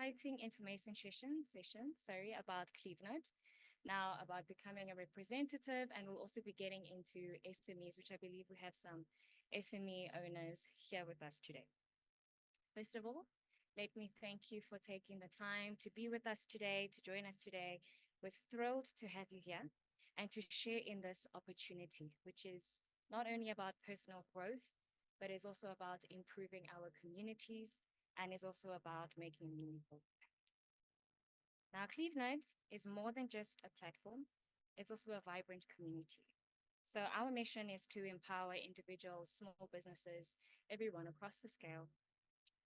exciting information session about Clevenard. Now about becoming a representative, and we'll also be getting into SMEs, which I believe we have some SME owners here with us today. First of all, let me thank you for taking the time to be with us today, to join us today. We're thrilled to have you here and to share in this opportunity, which is not only about personal growth, but is also about improving our communities and is also about making a meaningful impact. Now, Clevenard is more than just a platform, it's also a vibrant community. So our mission is to empower individuals, small businesses, everyone across the scale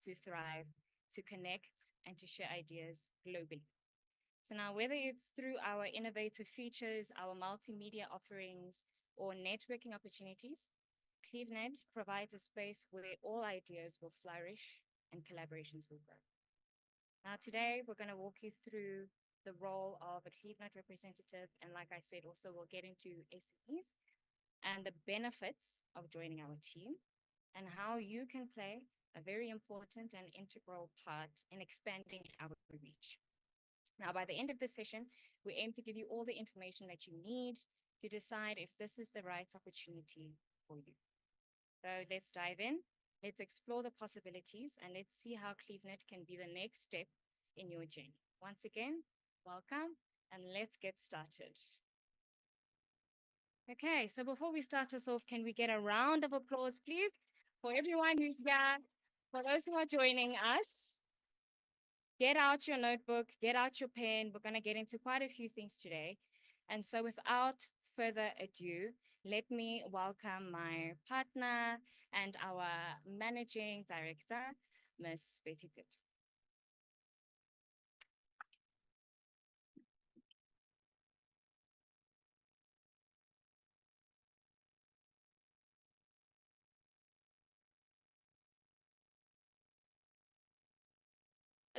to thrive, to connect, and to share ideas globally. So now, whether it's through our innovative features, our multimedia offerings, or networking opportunities, Clevenard provides a space where all ideas will flourish and collaborations will grow. Now, today, we're going to walk you through the role of a Clevenard representative. And like I said, also we'll get into SMEs and the benefits of joining our team and how you can play a very important and integral part in expanding our reach. Now, by the end of this session, we aim to give you all the information that you need to decide if this is the right opportunity for you. So let's dive in, let's explore the possibilities, and let's see how Clevenard can be the next step in your journey. Once again, welcome, and let's get started. Okay, so before we start us off, can we get a round of applause, please, for everyone who's here, for those who are joining us? Get out your notebook, get out your pen. We're going to get into quite a few things today. And so without further ado, let me welcome my partner and our managing director, Ms. Betty Pheto.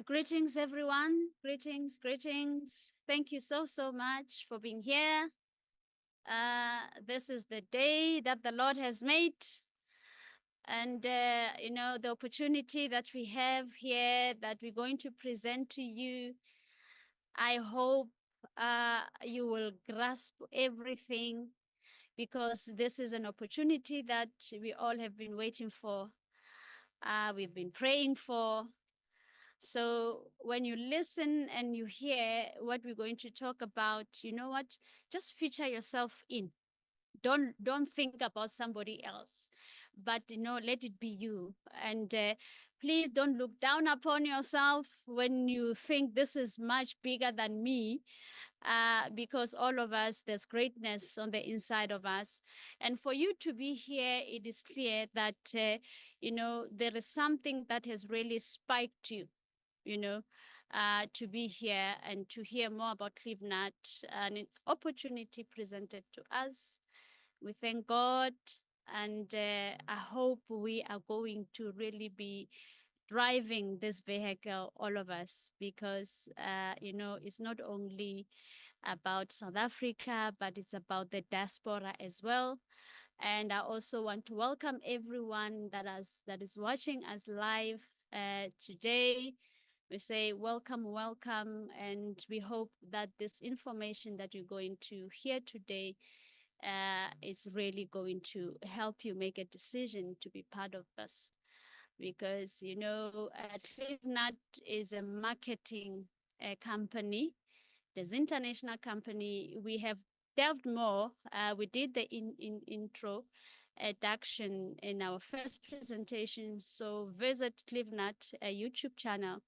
Greetings, everyone. Greetings, greetings. Thank you so much for being here. This is the day that the Lord has made. And, the opportunity that we have here that we're going to present to you, I hope you will grasp everything because this is an opportunity that we all have been waiting for. We've been praying for. So when you listen and you hear what we're going to talk about, you know what? Just feature yourself in. Don't think about somebody else, but let it be you. And please don't look down upon yourself when you think this is much bigger than me. Because all of us, there's greatness on the inside of us. And for you to be here, it is clear that, there is something that has really spiked you, to be here and to hear more about Clevenard, an opportunity presented to us. We thank God, and I hope we are going to really be driving this vehicle, all of us, because, it's not only about South Africa, but it's about the diaspora as well. And I also want to welcome everyone that is watching us live today. We say welcome, welcome, and we hope that this information that you're going to hear today is really going to help you make a decision to be part of this. Because, Clevenard is a marketing company. There's international company. We have delved more. We did the introduction in our first presentation. So visit Clevenard YouTube channel.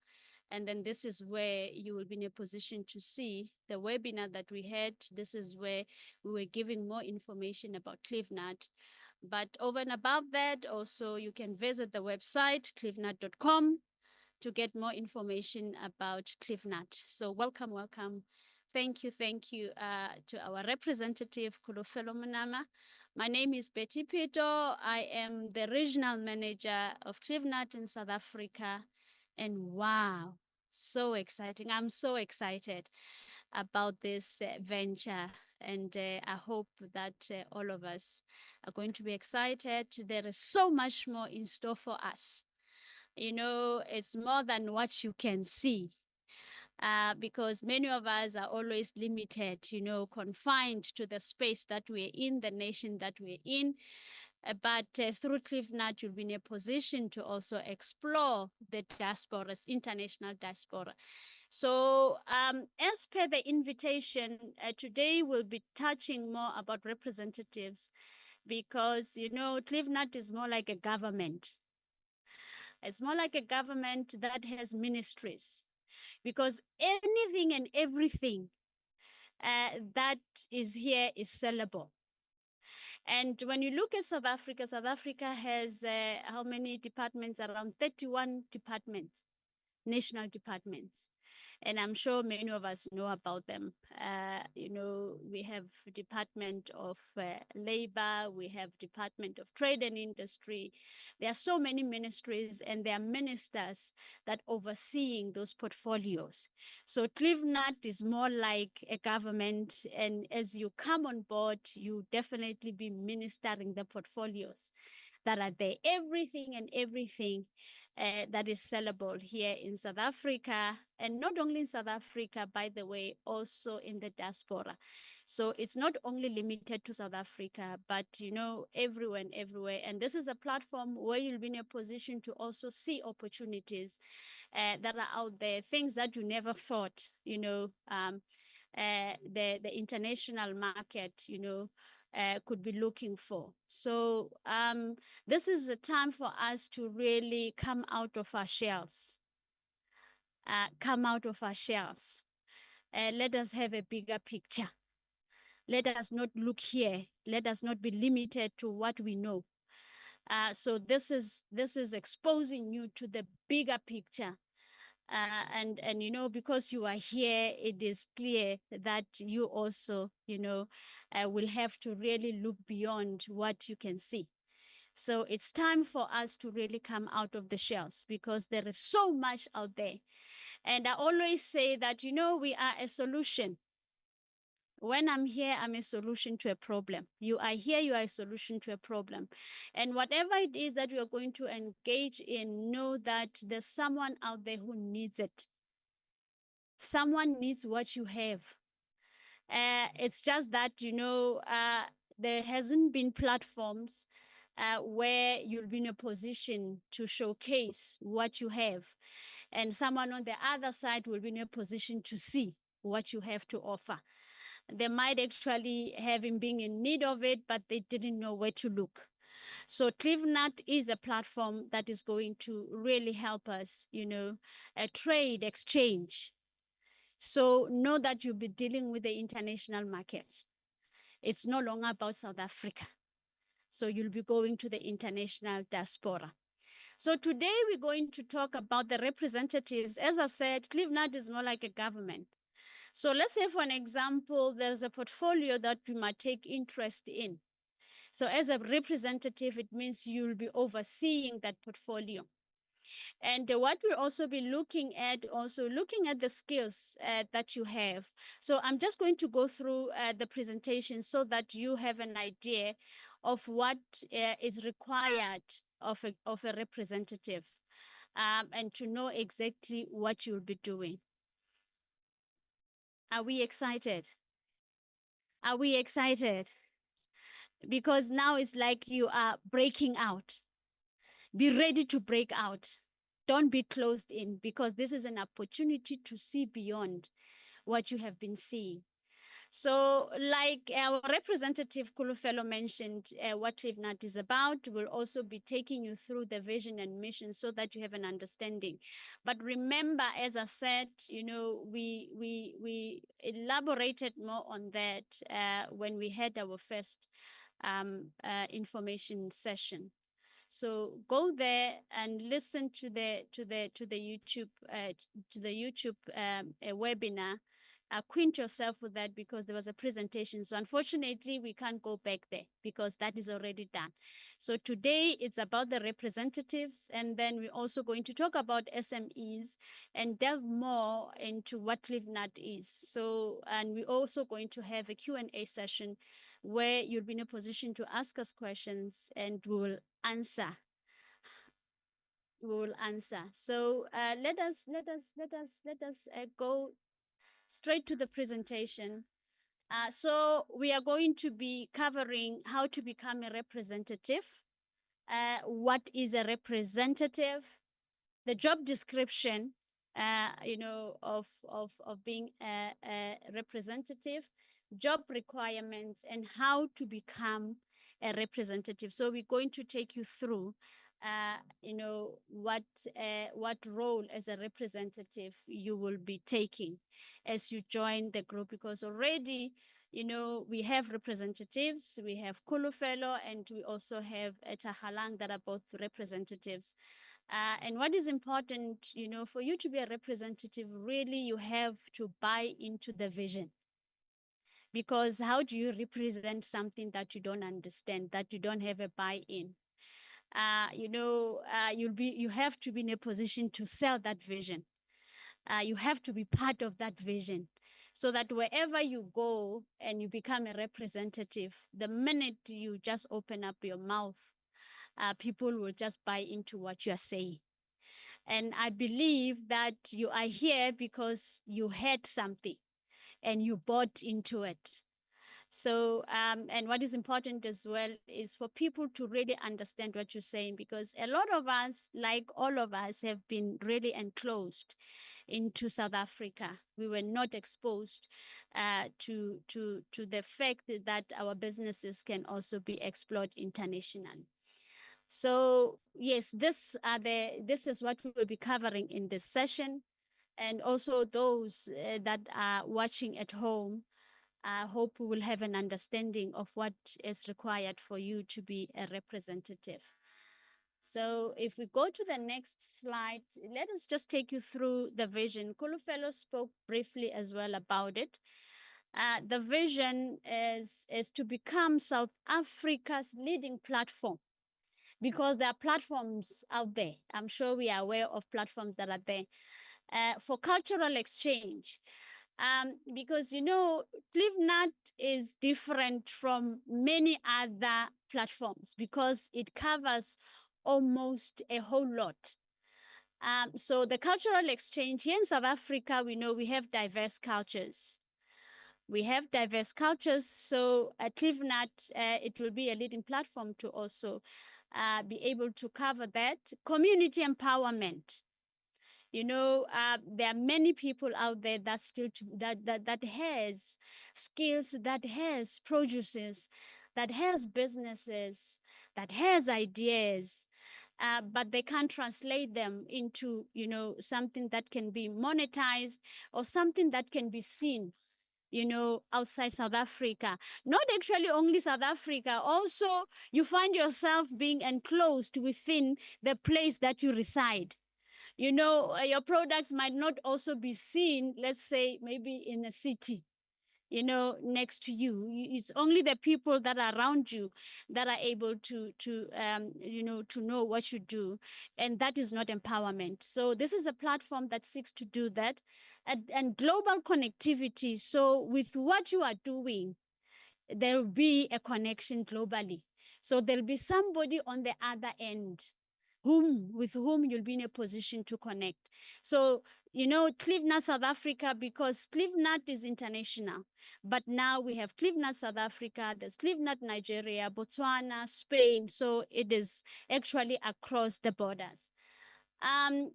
And then this is where you will be in a position to see the webinar that we had. This is where we were giving more information about Clevenard. But over and above that, also you can visit the website, clevenard.com, to get more information about Clevenard. So welcome, welcome. Thank you to our representative, Kulofelo Munama. My name is Betty Pheto. I am the regional manager of Clevenard in South Africa. And wow, so exciting. I'm so excited about this venture. And I hope that all of us are going to be excited. There is so much more in store for us. it's more than what you can see. Because many of us are always limited, confined to the space that we're in, the nation that we're in. But through Clevenard, you'll be in a position to also explore the diasporas, international diaspora. So, as per the invitation, today we'll be touching more about representatives because, Clevenard is more like a government. It's more like a government that has ministries because anything and everything that is here is sellable. And when you look at South Africa has how many departments? Around 31 departments, national departments. And I'm sure many of us know about them. We have Department of Labor, we have Department of Trade and Industry. There are so many ministries and there are ministers that overseeing those portfolios. So Clevenard is more like a government, and as you come on board, you definitely be ministering the portfolios that are there. Everything and everything that is sellable here in South Africa, and not only in South Africa, by the way, also in the diaspora. So it's not only limited to South Africa, but everywhere and everywhere. And this is a platform where you'll be in a position to also see opportunities that are out there, things that you never thought, the international market, could be looking for. So this is a time for us to really come out of our shells. Come out of our shells. Let us have a bigger picture. Let us not look here. Let us not be limited to what we know. So this is exposing you to the bigger picture. And because you are here, it is clear that you also will have to really look beyond what you can see. So it's time for us to really come out of the shells because there is so much out there. And I always say that we are a solution. When I'm here, I'm a solution to a problem. You are here, you are a solution to a problem. And whatever it is that you are going to engage in, know that there's someone out there who needs it. Someone needs what you have. It's just that, there hasn't been platforms where you'll be in a position to showcase what you have. And someone on the other side will be in a position to see what you have to offer. They might actually have him being in need of it, but they didn't know where to look. So Clevenard is a platform that is going to really help us, a trade exchange. So know that you'll be dealing with the international market. It's no longer about South Africa. So you'll be going to the international diaspora. So today we're going to talk about the representatives. As I said, Clevenard is more like a government. So let's say, for an example, there's a portfolio that you might take interest in. So as a representative, it means you'll be overseeing that portfolio. And what we'll also be looking at the skills that you have. So I'm just going to go through the presentation so that you have an idea of what is required of a representative and to know exactly what you'll be doing. Are we excited? Are we excited? Because now it's like you are breaking out. Be ready to break out. Don't be closed in because this is an opportunity to see beyond what you have been seeing. So like our representative Kulufelo mentioned, what Clevenard is about, we'll also be taking you through the vision and mission so that you have an understanding. But remember, as I said, we elaborated more on that when we had our first information session. So go there and listen to the YouTube webinar. Acquaint yourself with that because there was a presentation. So unfortunately, we can't go back there because that is already done. So today it's about the representatives, and then we're also going to talk about SMEs and delve more into what Clevenard is. So, and we're also going to have a Q&A session where you'll be in a position to ask us questions and we will answer we will answer. So let us go straight to the presentation. So we are going to be covering how to become a representative. What is a representative? The job description, of being a representative, job requirements, and how to become a representative. So we're going to take you through, what role as a representative you will be taking as you join the group, because already, we have representatives, we have Kulu Fellow, and we also have Etahalang that are both representatives. And what is important, for you to be a representative, really, you have to buy into the vision. Because how do you represent something that you don't understand, that you don't have a buy-in? You have to be in a position to sell that vision. You have to be part of that vision, so that wherever you go and you become a representative, the minute you just open up your mouth, people will just buy into what you are saying. And I believe that you are here because you heard something and you bought into it. So, and what is important as well is for people to really understand what you're saying, because a lot of us, like all of us, have been really enclosed into South Africa. We were not exposed to the fact that our businesses can also be explored internationally. So yes, this is what we will be covering in this session. And also those that are watching at home, I hope we will have an understanding of what is required for you to be a representative. So if we go to the next slide, let us just take you through the vision. Kulufelo spoke briefly as well about it. The vision is to become South Africa's leading platform, because there are platforms out there. I'm sure we are aware of platforms that are there for cultural exchange. Because, Clevenard is different from many other platforms because it covers almost a whole lot. So the cultural exchange here in South Africa, we know we have diverse cultures. We have diverse cultures, so at Clevenard, it will be a leading platform to also be able to cover that. Community empowerment. There are many people out there that still that has skills, that has produces, that has businesses, that has ideas, but they can't translate them into something that can be monetized or something that can be seen outside South Africa. Not actually only South Africa, also you find yourself being enclosed within the place that you reside. Your products might not also be seen, let's say, maybe in a city, next to you. It's only the people that are around you that are able to know what you do. And that is not empowerment. So this is a platform that seeks to do that. And global connectivity. So with what you are doing, there will be a connection globally. So there'll be somebody on the other end with whom you'll be in a position to connect. So, Clevenard South Africa, because Clevenard is international, but now we have Clevenard South Africa, there's Clevenard Nigeria, Botswana, Spain. So it is actually across the borders.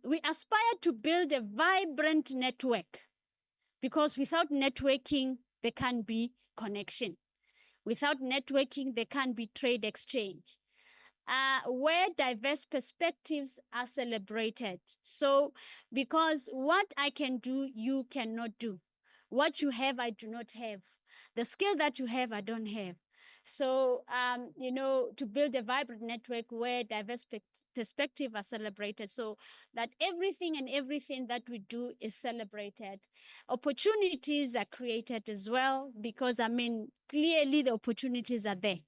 We aspire to build a vibrant network, because without networking, there can't be connection. Without networking, there can't be trade exchange. Where diverse perspectives are celebrated. So, because what I can do, you cannot do. What you have, I do not have. The skill that you have, I don't have. So, to build a vibrant network where diverse perspectives are celebrated, so that everything that we do is celebrated. Opportunities are created as well, because, clearly the opportunities are there.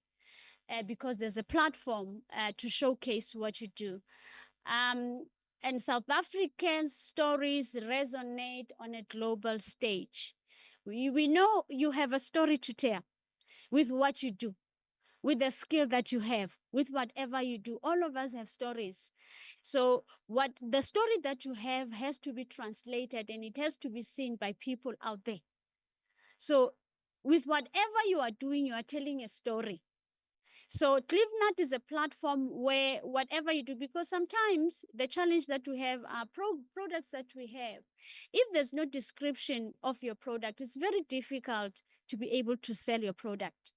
Because there's a platform to showcase what you do. And South African stories resonate on a global stage. We know you have a story to tell with what you do. with the skill that you have, with whatever you do. All of us have stories. So what the story that you have has to be translated, and it has to be seen by people out there. So with whatever you are doing, you are telling a story. So Clevenard is a platform where whatever you do, because sometimes the challenge that we have are products that we have. If there's no description of your product, it's very difficult to be able to sell your product.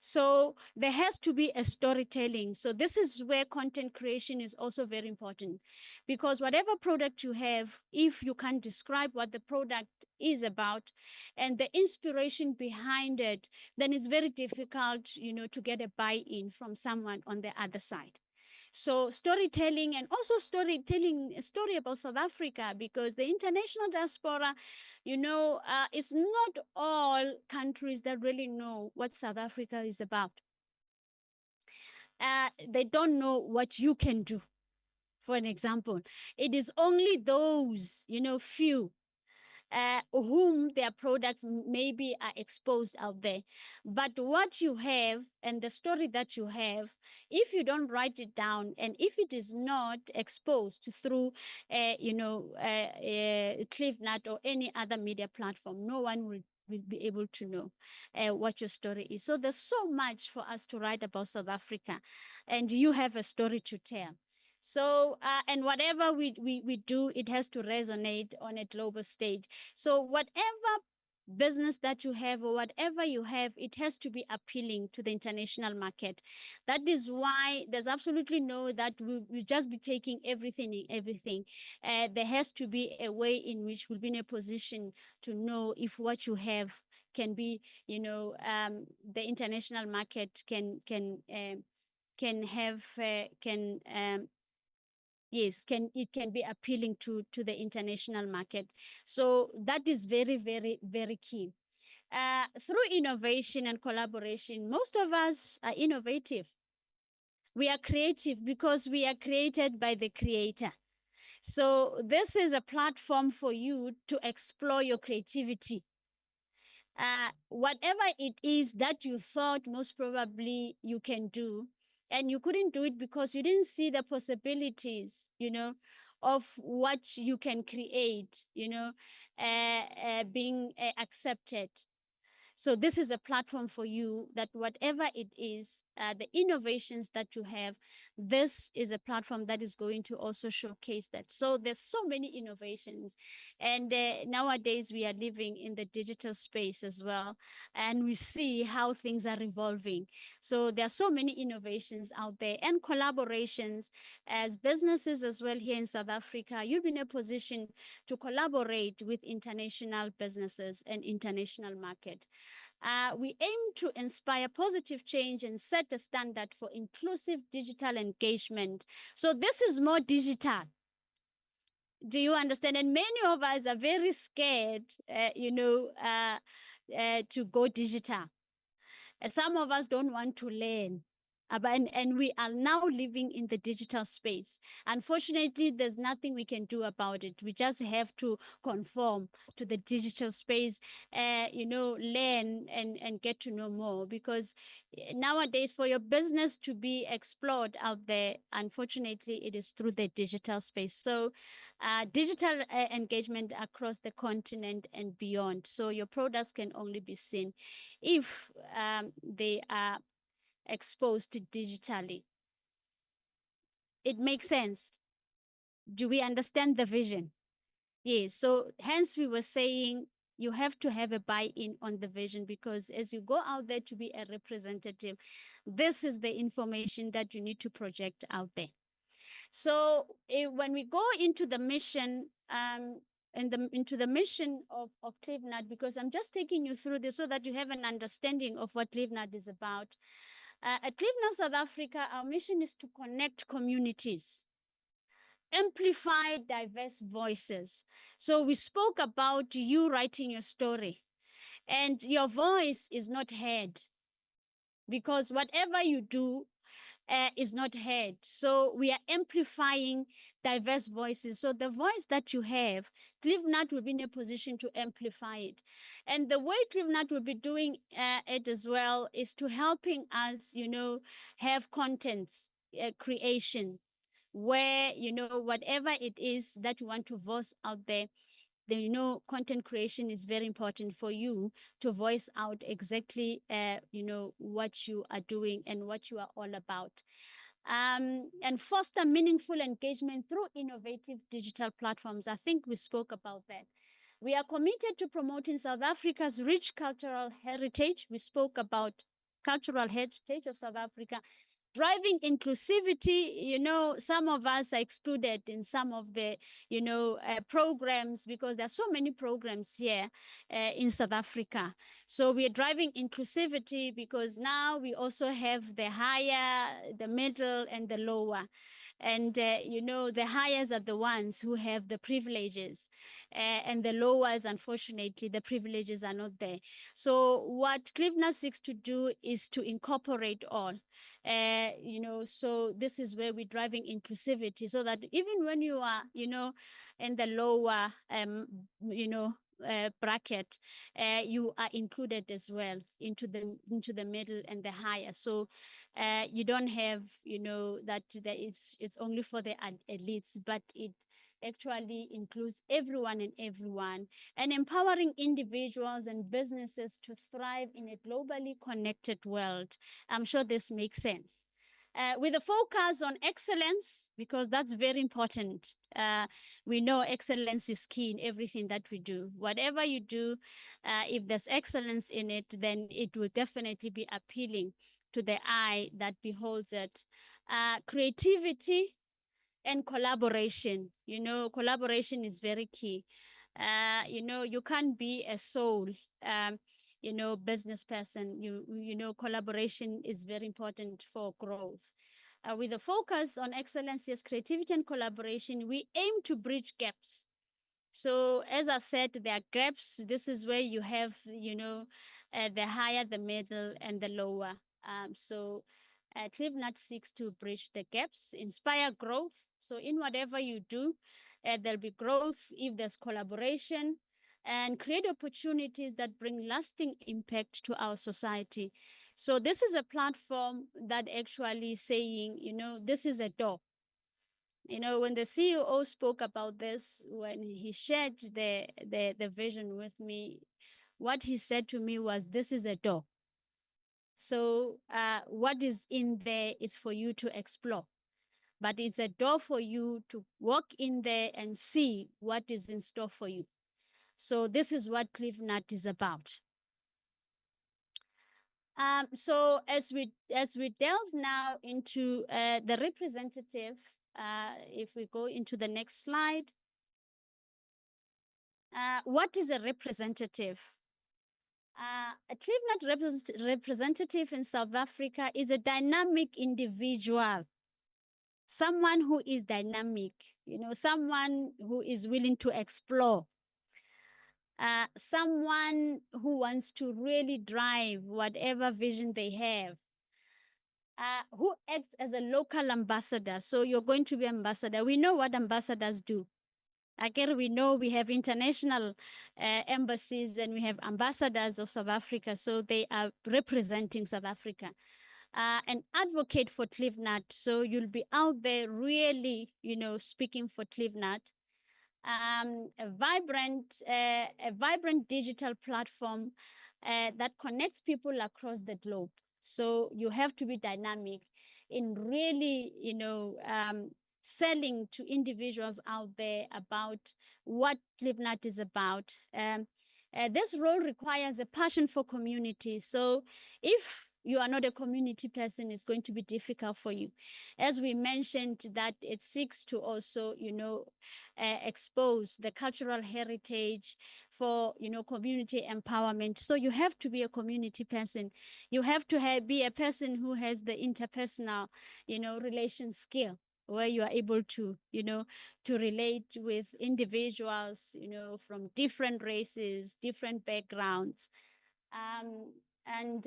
So there has to be a storytelling. So this is where content creation is also very important, because whatever product you have, if you can't describe what the product is about and the inspiration behind it, then it's very difficult, to get a buy-in from someone on the other side. So storytelling, and also storytelling a story about South Africa, because the international diaspora, it's not all countries that really know what South Africa is about. They don't know what you can do. For an example, it is only those, few whom their products maybe are exposed out there. But what you have and the story that you have, if you don't write it down and if it is not exposed through, Clevenard or any other media platform, no one will be able to know what your story is. So there's so much for us to write about South Africa, and you have a story to tell. So, and whatever we do, it has to resonate on a global stage. So whatever business that you have or whatever you have, it has to be appealing to the international market. That is why there's absolutely no that we just be taking everything in everything. There has to be a way in which we'll be in a position to know if what you have can be, the international market can have can yes, it can be appealing to the international market. So that is very, very, very key. Through innovation and collaboration, most of us are innovative. We are creative because we are created by the creator. So this is a platform for you to explore your creativity. Whatever it is that you thought most probably you can do, and you couldn't do it because you didn't see the possibilities, of what you can create, being accepted. So this is a platform for you, that whatever it is, the innovations that you have, this is a platform that is going to also showcase that. So there's so many innovations. And nowadays we are living in the digital space as well. And we see how things are evolving. So there are so many innovations out there and collaborations as businesses as well here in South Africa. You've been in a position to collaborate with international businesses and international market. We aim to inspire positive change and set a standard for inclusive digital engagement. So this is more digital. Do you understand? And many of us are very scared, to go digital. Some of us don't want to learn. And we are now living in the digital space. Unfortunately, there's nothing we can do about it. We just have to conform to the digital space, learn and get to know more. Because nowadays, for your business to be explored out there, unfortunately, it is through the digital space. So digital engagement across the continent and beyond. So your products can only be seen if they are exposed digitally. It makes sense. Do we understand the vision? Yes. So hence we were saying you have to have a buy-in on the vision, because as you go out there to be a representative, this is the information that you need to project out there. So when we go into the mission, into the mission of Clevenard, because I'm just taking you through this so that you have an understanding of what Clevenard is about. At Clevenard, South Africa, our mission is to connect communities, amplify diverse voices. So we spoke about you writing your story, and your voice is not heard, because whatever you do, is not heard. So we are amplifying diverse voices. So the voice that you have, Clevenard will be in a position to amplify it. And the way Clevenard will be doing it as well is to helping us, have contents creation where, whatever it is that you want to voice out there, then content creation is very important for you to voice out exactly what you are doing and what you are all about, and foster meaningful engagement through innovative digital platforms. I think we spoke about that. We are committed to promoting South Africa's rich cultural heritage. We spoke about cultural heritage of South Africa, driving inclusivity. Some of us are excluded in some of the programs because there are so many programs here in South Africa. So we are driving inclusivity because now we also have the higher, the middle, and the lower. And the highers are the ones who have the privileges, and the lowers, unfortunately, the privileges are not there. So what Clevenard seeks to do is to incorporate all. So this is where we're driving inclusivity, so that even when you are, in the lower, bracket, you are included as well into the middle and the higher. So you don't have, that there is, it's only for the elites, but it actually includes everyone and everyone, and empowering individuals and businesses to thrive in a globally connected world. I'm sure this makes sense. With a focus on excellence, because that's very important. We know excellence is key in everything that we do. Whatever you do, if there's excellence in it, then it will definitely be appealing to the eye that beholds it. Creativity and collaboration. Collaboration is very key. You can't be a sole, business person. Collaboration is very important for growth. With a focus on excellence, yes, creativity and collaboration, we aim to bridge gaps. So as I said, there are gaps. This is where you have, the higher, the middle, and the lower. Clevenard seeks to bridge the gaps, inspire growth. So in whatever you do, there'll be growth if there's collaboration, and create opportunities that bring lasting impact to our society. So this is a platform that actually saying, this is a door. When the CEO spoke about this, when he shared the vision with me, what he said to me was, this is a door. So what is in there is for you to explore, but it's a door for you to walk in there and see what is in store for you. So this is what Clevenard is about. So as we delve now into the representative, if we go into the next slide, what is a representative? A Clevenard representative in South Africa is a dynamic individual, someone who is dynamic, someone who is willing to explore, someone who wants to really drive whatever vision they have, who acts as a local ambassador. So you're going to be ambassador. We know what ambassadors do. Again, we know we have international embassies and we have ambassadors of South Africa. So they are representing South Africa. An advocate for Clevenard. So you'll be out there really, speaking for Clevenard. A vibrant digital platform that connects people across the globe. So you have to be dynamic in really, selling to individuals out there about what Clevenard is about. This role requires a passion for community. So if you are not a community person, it's going to be difficult for you. As we mentioned, that it seeks to also, expose the cultural heritage for, community empowerment. So you have to be a community person. You have to be a person who has the interpersonal, relation skill, where you are able to, to relate with individuals, from different races, different backgrounds. And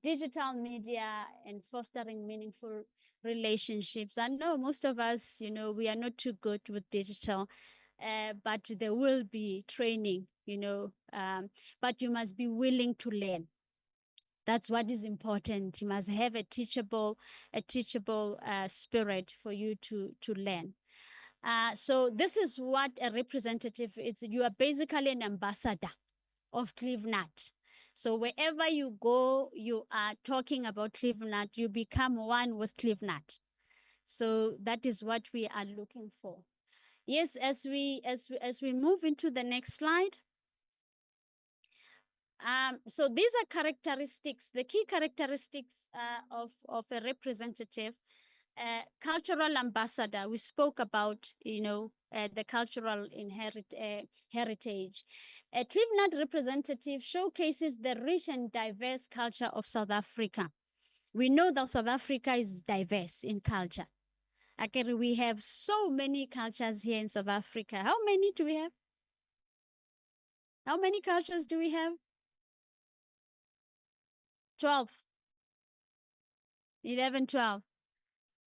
digital media and fostering meaningful relationships. I know most of us, we are not too good with digital, but there will be training, but you must be willing to learn. That's what is important. You must have a teachable spirit for you to learn. So this is what a representative is. You are basically an ambassador of Clevenard. So wherever you go, you are talking about Clevenard. You become one with Clevenard. So that is what we are looking for. Yes, as we move into the next slide. So these are characteristics, the key characteristics of a representative. Cultural ambassador, we spoke about, the cultural heritage. A Clevenard representative showcases the rich and diverse culture of South Africa. We know that South Africa is diverse in culture. Okay, we have so many cultures here in South Africa. How many do we have? How many cultures do we have? 12. 11, 12.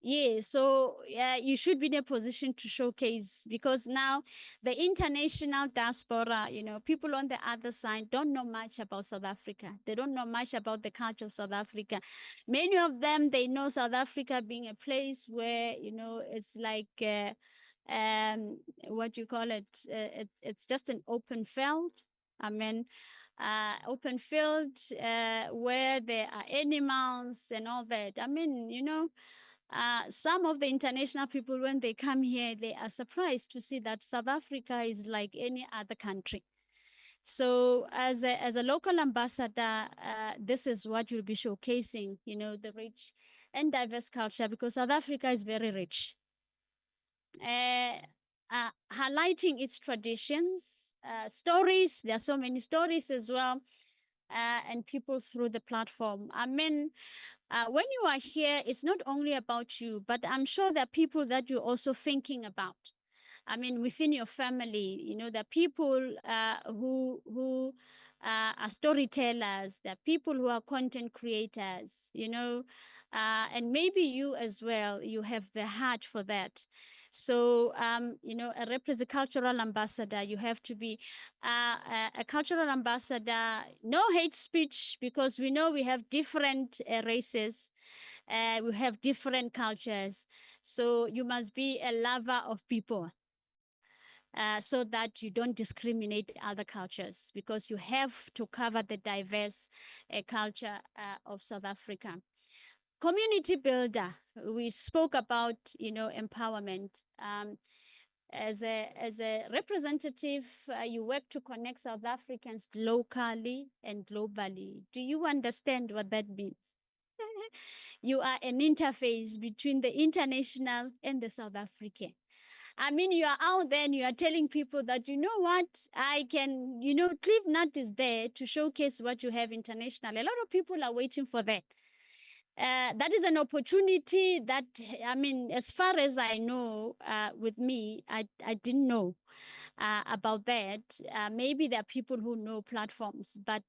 Yeah, so you should be in a position to showcase, because now the international diaspora, people on the other side don't know much about South Africa. They don't know much about the culture of South Africa. Many of them, they know South Africa being a place where, it's like, what you call it? It's just an open field. I mean, open field where there are animals and all that. I mean, some of the international people, when they come here, they are surprised to see that South Africa is like any other country. So as a local ambassador, this is what you'll be showcasing, the rich and diverse culture, because South Africa is very rich. Highlighting its traditions, stories. There are so many stories as well, and people through the platform. I mean, when you are here, it's not only about you, but I'm sure there are people that you're also thinking about. I mean, within your family, there are people who are storytellers. There are people who are content creators, and maybe you as well. You have the heart for that. So, a cultural ambassador, you have to be a cultural ambassador. No hate speech, because we know we have different races. We have different cultures. So you must be a lover of people, so that you don't discriminate other cultures, because you have to cover the diverse culture of South Africa. Community builder, we spoke about, empowerment. As a representative, you work to connect South Africans locally and globally. Do you understand what that means? You are an interface between the international and the South African. I mean, you are out there and you are telling people that, you know what, I can, Clevenard is there to showcase what you have internationally. A lot of people are waiting for that. That is an opportunity that, I mean, as far as I know, with me, I didn't know about that. Maybe there are people who know platforms, but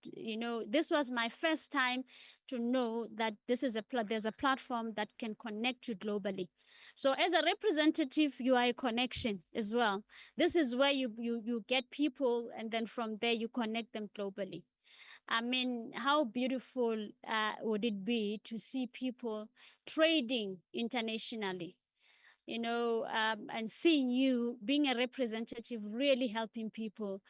this was my first time to know that there's a platform that can connect you globally. So as a representative, you are a connection as well. This is where you get people, and then from there you connect them globally. I mean, how beautiful would it be to see people trading internationally? And seeing you being a representative, really helping people,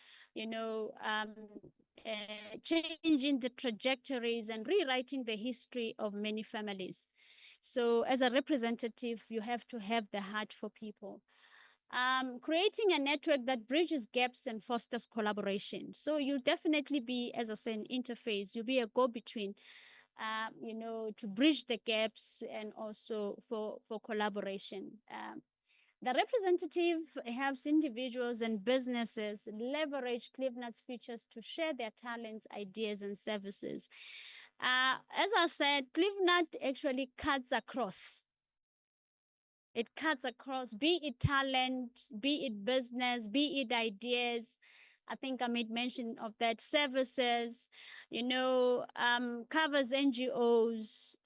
changing the trajectories and rewriting the history of many families. So as a representative, you have to have the heart for people. Creating a network that bridges gaps and fosters collaboration. So you'll definitely be, as I said, an interface. You'll be a go-between, to bridge the gaps and also for collaboration. The representative helps individuals and businesses leverage Clevenard's features to share their talents, ideas, and services. As I said, Clevenard actually cuts across. It cuts across, be it talent, be it business, be it ideas. I think I made mention of that. Services, covers NGOs,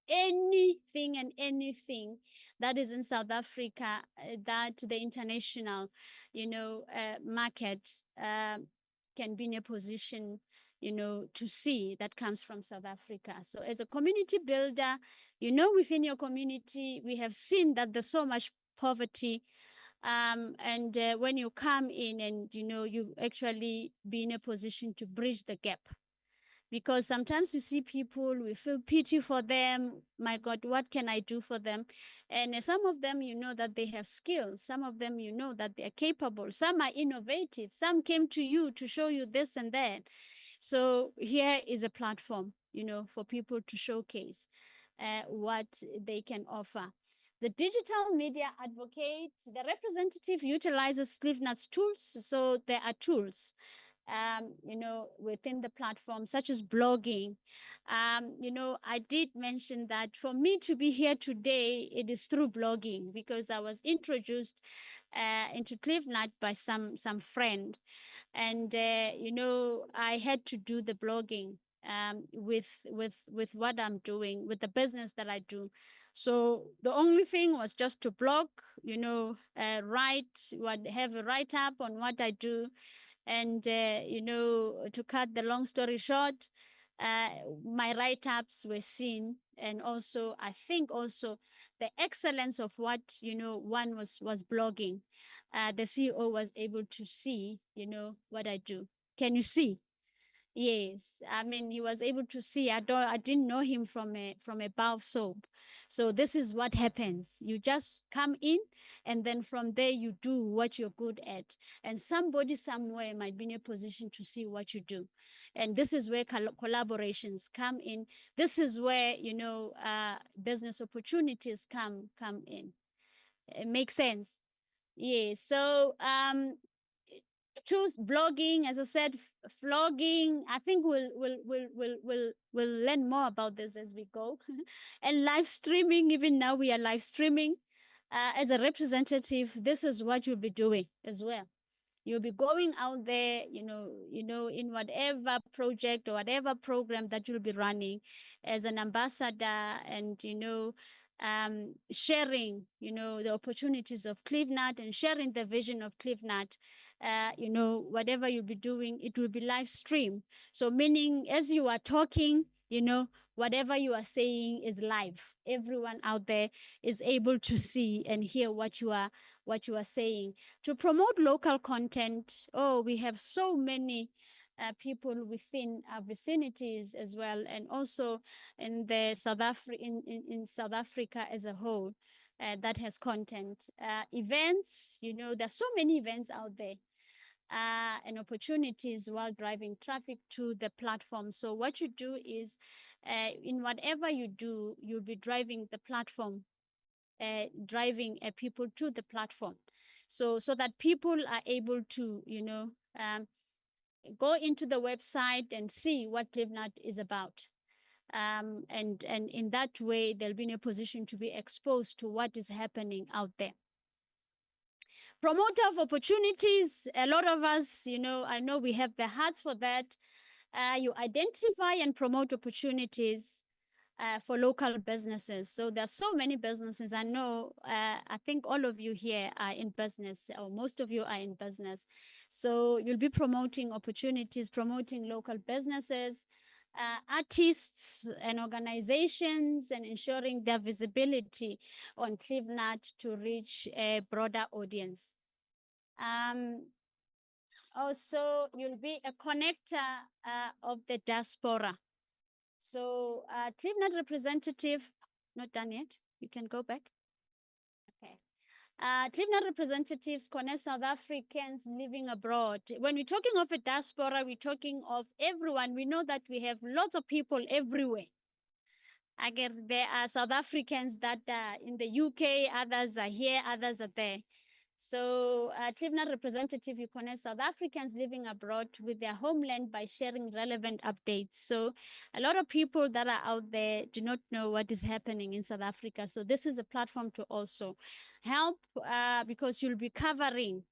anything and anything that is in South Africa, that the international, market can be in a position, to see that comes from South Africa. So as a community builder, within your community, we have seen that there's so much poverty, and when you come in and you actually be in a position to bridge the gap, because sometimes we see people, we feel pity for them. My God, what can I do for them? And some of them, that they have skills. Some of them, that they are capable. Some are innovative. Some came to you to show you this and that. So here is a platform, for people to showcase what they can offer. The digital media advocate, the representative utilizes Clevenard's tools. So there are tools, within the platform, such as blogging. I did mention that for me to be here today, it is through blogging, because I was introduced into Clevenard by some friend, and I had to do the blogging with what I'm doing, with the business that I do. So the only thing was just to blog, have a write up on what I do, and to cut the long story short, uh, my write-ups were seen, and also I think also the excellence of what one was blogging, the CEO was able to see what I do. Can you see? Yes, I mean, he was able to see. I didn't know him from a bar of soap. So this is what happens. You just come in, and then from there you do what you're good at, and somebody somewhere might be in a position to see what you do, and this is where collaborations come in. This is where business opportunities come in. It makes sense. Yeah. So choose blogging, as I said, vlogging. I think we'll learn more about this as we go. And live streaming. Even now we are live streaming. As a representative, this is what you'll be doing as well. You'll be going out there, in whatever project or whatever program that you'll be running as an ambassador, and sharing, the opportunities of Clevenard, and sharing the vision of Clevenard. Whatever you'll be doing, it will be live stream. So meaning, as you are talking, whatever you are saying is live. Everyone out there is able to see and hear what you are saying. To promote local content, oh, we have so many people within our vicinities as well, and also in the in South Africa as a whole, that has content. Events, there's so many events out there, and opportunities while driving traffic to the platform. So what you do is, in whatever you do, you'll be driving the platform, driving people to the platform, so that people are able to go into the website and see what Clevenard is about, and in that way they'll be in a position to be exposed to what is happening out there. Promoter of opportunities, a lot of us, I know we have the hearts for that. You identify and promote opportunities for local businesses. So there's so many businesses. I know, I think all of you here are in business, or most of you are in business. So you'll be promoting opportunities, promoting local businesses, artists and organizations, and ensuring their visibility on Clevenard to reach a broader audience. Also, you'll be a connector of the diaspora. So, Clevenard representative, not done yet. You can go back. Okay. Clevenard representatives connect South Africans living abroad. When we're talking of a diaspora, we're talking of everyone. We know that we have lots of people everywhere. I guess there are South Africans that are in the UK, others are here, others are there. So, Clevenard representative, you connect South Africans living abroad with their homeland by sharing relevant updates. So, a lot of people that are out there do not know what is happening in South Africa. So, this is a platform to also help because you'll be covering,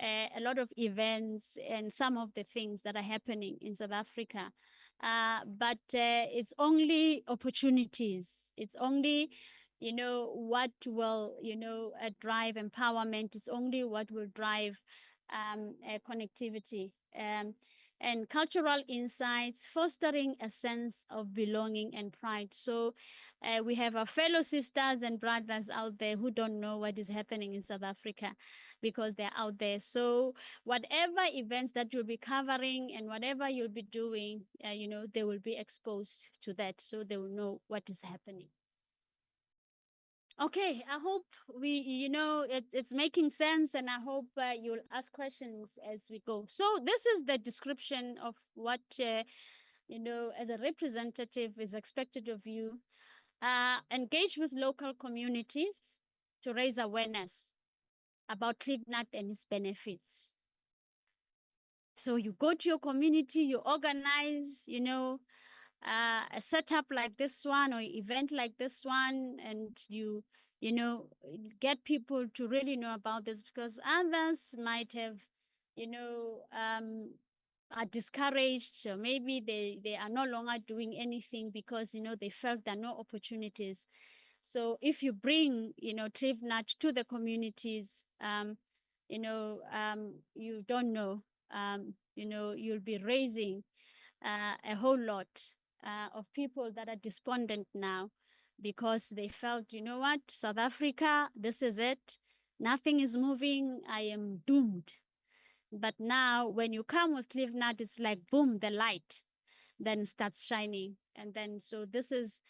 a lot of events and some of the things that are happening in South Africa. But it's only opportunities. It's only what will drive empowerment. Is only what will drive connectivity, and cultural insights, fostering a sense of belonging and pride. So we have our fellow sisters and brothers out there who don't know what is happening in South Africa because they're out there. So whatever events that you'll be covering and whatever you'll be doing, they will be exposed to that, so they will know what is happening. Okay, I hope it's making sense, and I hope you'll ask questions as we go. So this is the description of what, as a representative is expected of you. Engage with local communities to raise awareness about Clevenard and its benefits. So you go to your community, you organize, a setup like this one or event like this one, and get people to really know about this, because others might have are discouraged, so maybe they are no longer doing anything because they felt there are no opportunities. So if you bring Clevenard to the communities, you don't know, you'll be raising a whole lot of people that are despondent now because they felt, you know what, South Africa, this is it. Nothing is moving. I am doomed. But now when you come with Clevenard, it's like, boom, the light then starts shining. And then, so this is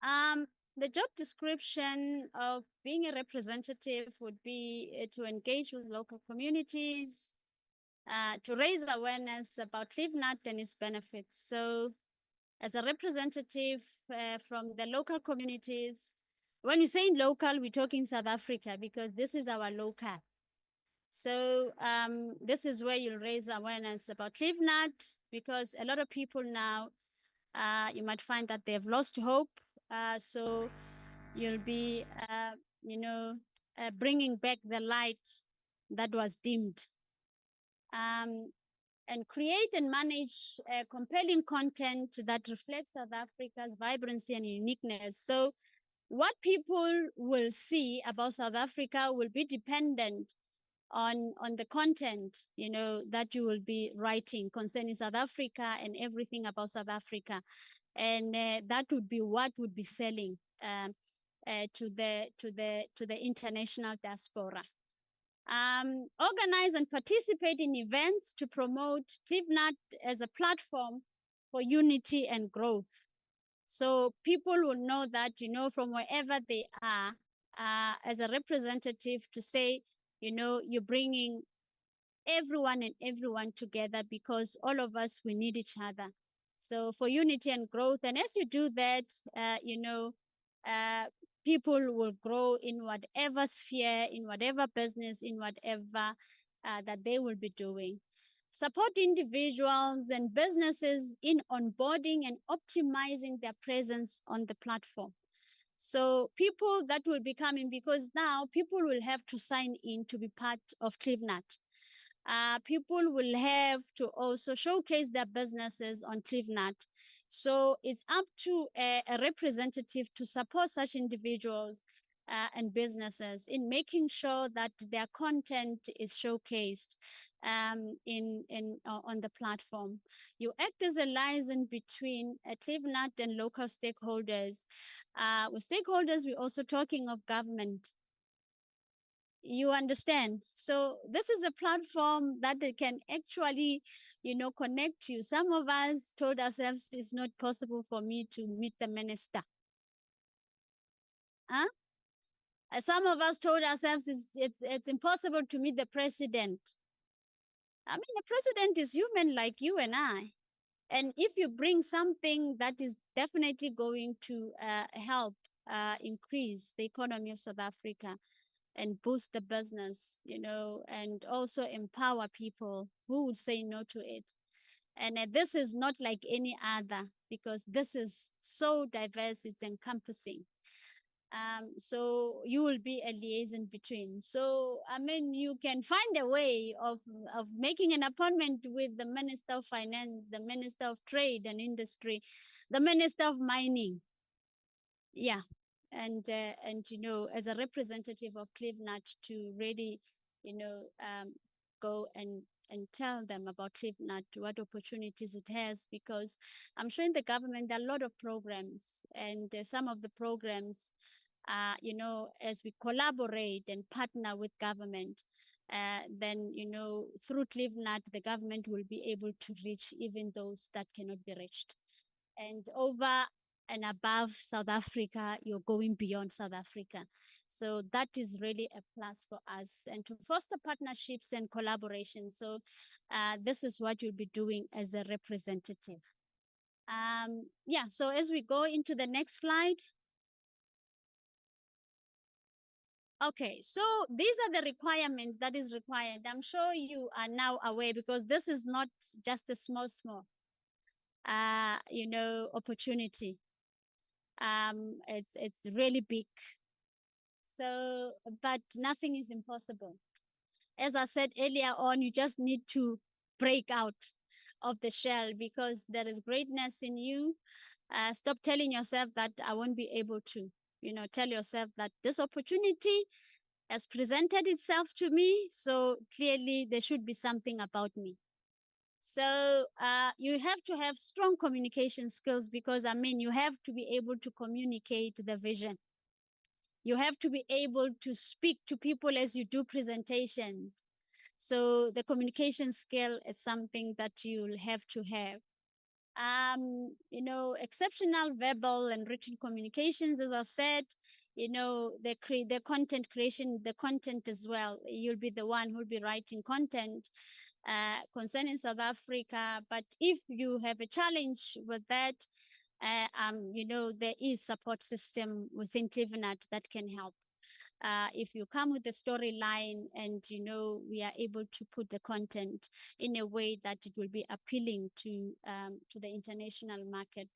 The job description of being a representative would be to engage with local communities, to raise awareness about Clevenard and its benefits. So, as a representative from the local communities, when you say local, we're talking South Africa because this is our local. So this is where you'll raise awareness about Clevenard because a lot of people now, you might find that they've lost hope. So you'll be, bringing back the light that was dimmed. And create and manage compelling content that reflects South Africa's vibrancy and uniqueness. So what people will see about South Africa will be dependent on the content, that you will be writing concerning South Africa and everything about South Africa, and that would be what would be selling to the international diaspora. Organize and participate in events to promote Clevenard as a platform for unity and growth. So people will know that, from wherever they are, as a representative to say, you're bringing everyone together because all of us, we need each other. So for unity and growth. And as you do that, uh, people will grow in whatever sphere, in whatever business, in whatever that they will be doing. Support individuals and businesses in onboarding and optimizing their presence on the platform. So people that will be coming, because now people will have to sign in to be part of Clevenard. People will have to also showcase their businesses on Clevenard. So it's up to a representative to support such individuals and businesses in making sure that their content is showcased on the platform. You act as a liaison between Clevenard and local stakeholders. With stakeholders, we're also talking of government. You understand? So this is a platform that they can actually, connect you. Some of us told ourselves it's not possible for me to meet the minister. Huh? Some of us told ourselves it's impossible to meet the president. I mean, the president is human like you and I. And if you bring something that is definitely going to help increase the economy of South Africa, and boost the business, and also empower people, who would say no to it? And this is not like any other because this is so diverse, it's encompassing. So you will be a liaison between. So, I mean, you can find a way of making an appointment with the Minister of Finance, the Minister of Trade and Industry, the Minister of Mining. Yeah. And as a representative of Clevenard to really, go and tell them about Clevenard, what opportunities it has, because I'm sure in the government there are a lot of programs, and some of the programs, as we collaborate and partner with government, then, through Clevenard, the government will be able to reach even those that cannot be reached. And over and above South Africa, you're going beyond South Africa. So that is really a plus for us, and to foster partnerships and collaboration. So this is what you'll be doing as a representative. Yeah, so as we go into the next slide. Okay, so these are the requirements that is required. I'm sure you are now aware because this is not just a small, opportunity. It's really big. So, but nothing is impossible. As I said earlier on, you just need to break out of the shell because there is greatness in you. Stop telling yourself that I won't be able to. Tell yourself that this opportunity has presented itself to me. So clearly there should be something about me. So you have to have strong communication skills because, you have to be able to communicate the vision. You have to be able to speak to people as you do presentations. So the communication skill is something that you'll have to have. Exceptional verbal and written communications, as I said, the content creation, the content as well. You'll be the one who'll be writing content concerning South Africa. But if you have a challenge with that, there is support system within Clevenard that can help. If you come with a storyline and we are able to put the content in a way that it will be appealing to the international market.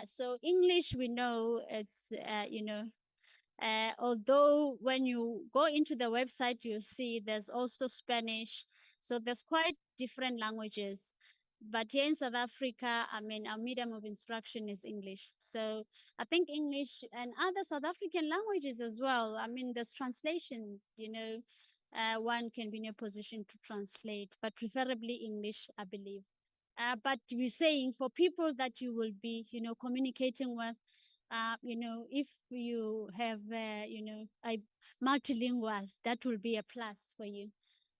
So English, we know it's although when you go into the website, you see there's also Spanish. So there's quite different languages. But here in South Africa, I mean, our medium of instruction is English. So I think English and other South African languages as well. I mean, there's translations, one can be in a position to translate, but preferably English, I believe. But we're saying for people that you will be, communicating with, if you have, a multilingual, that will be a plus for you.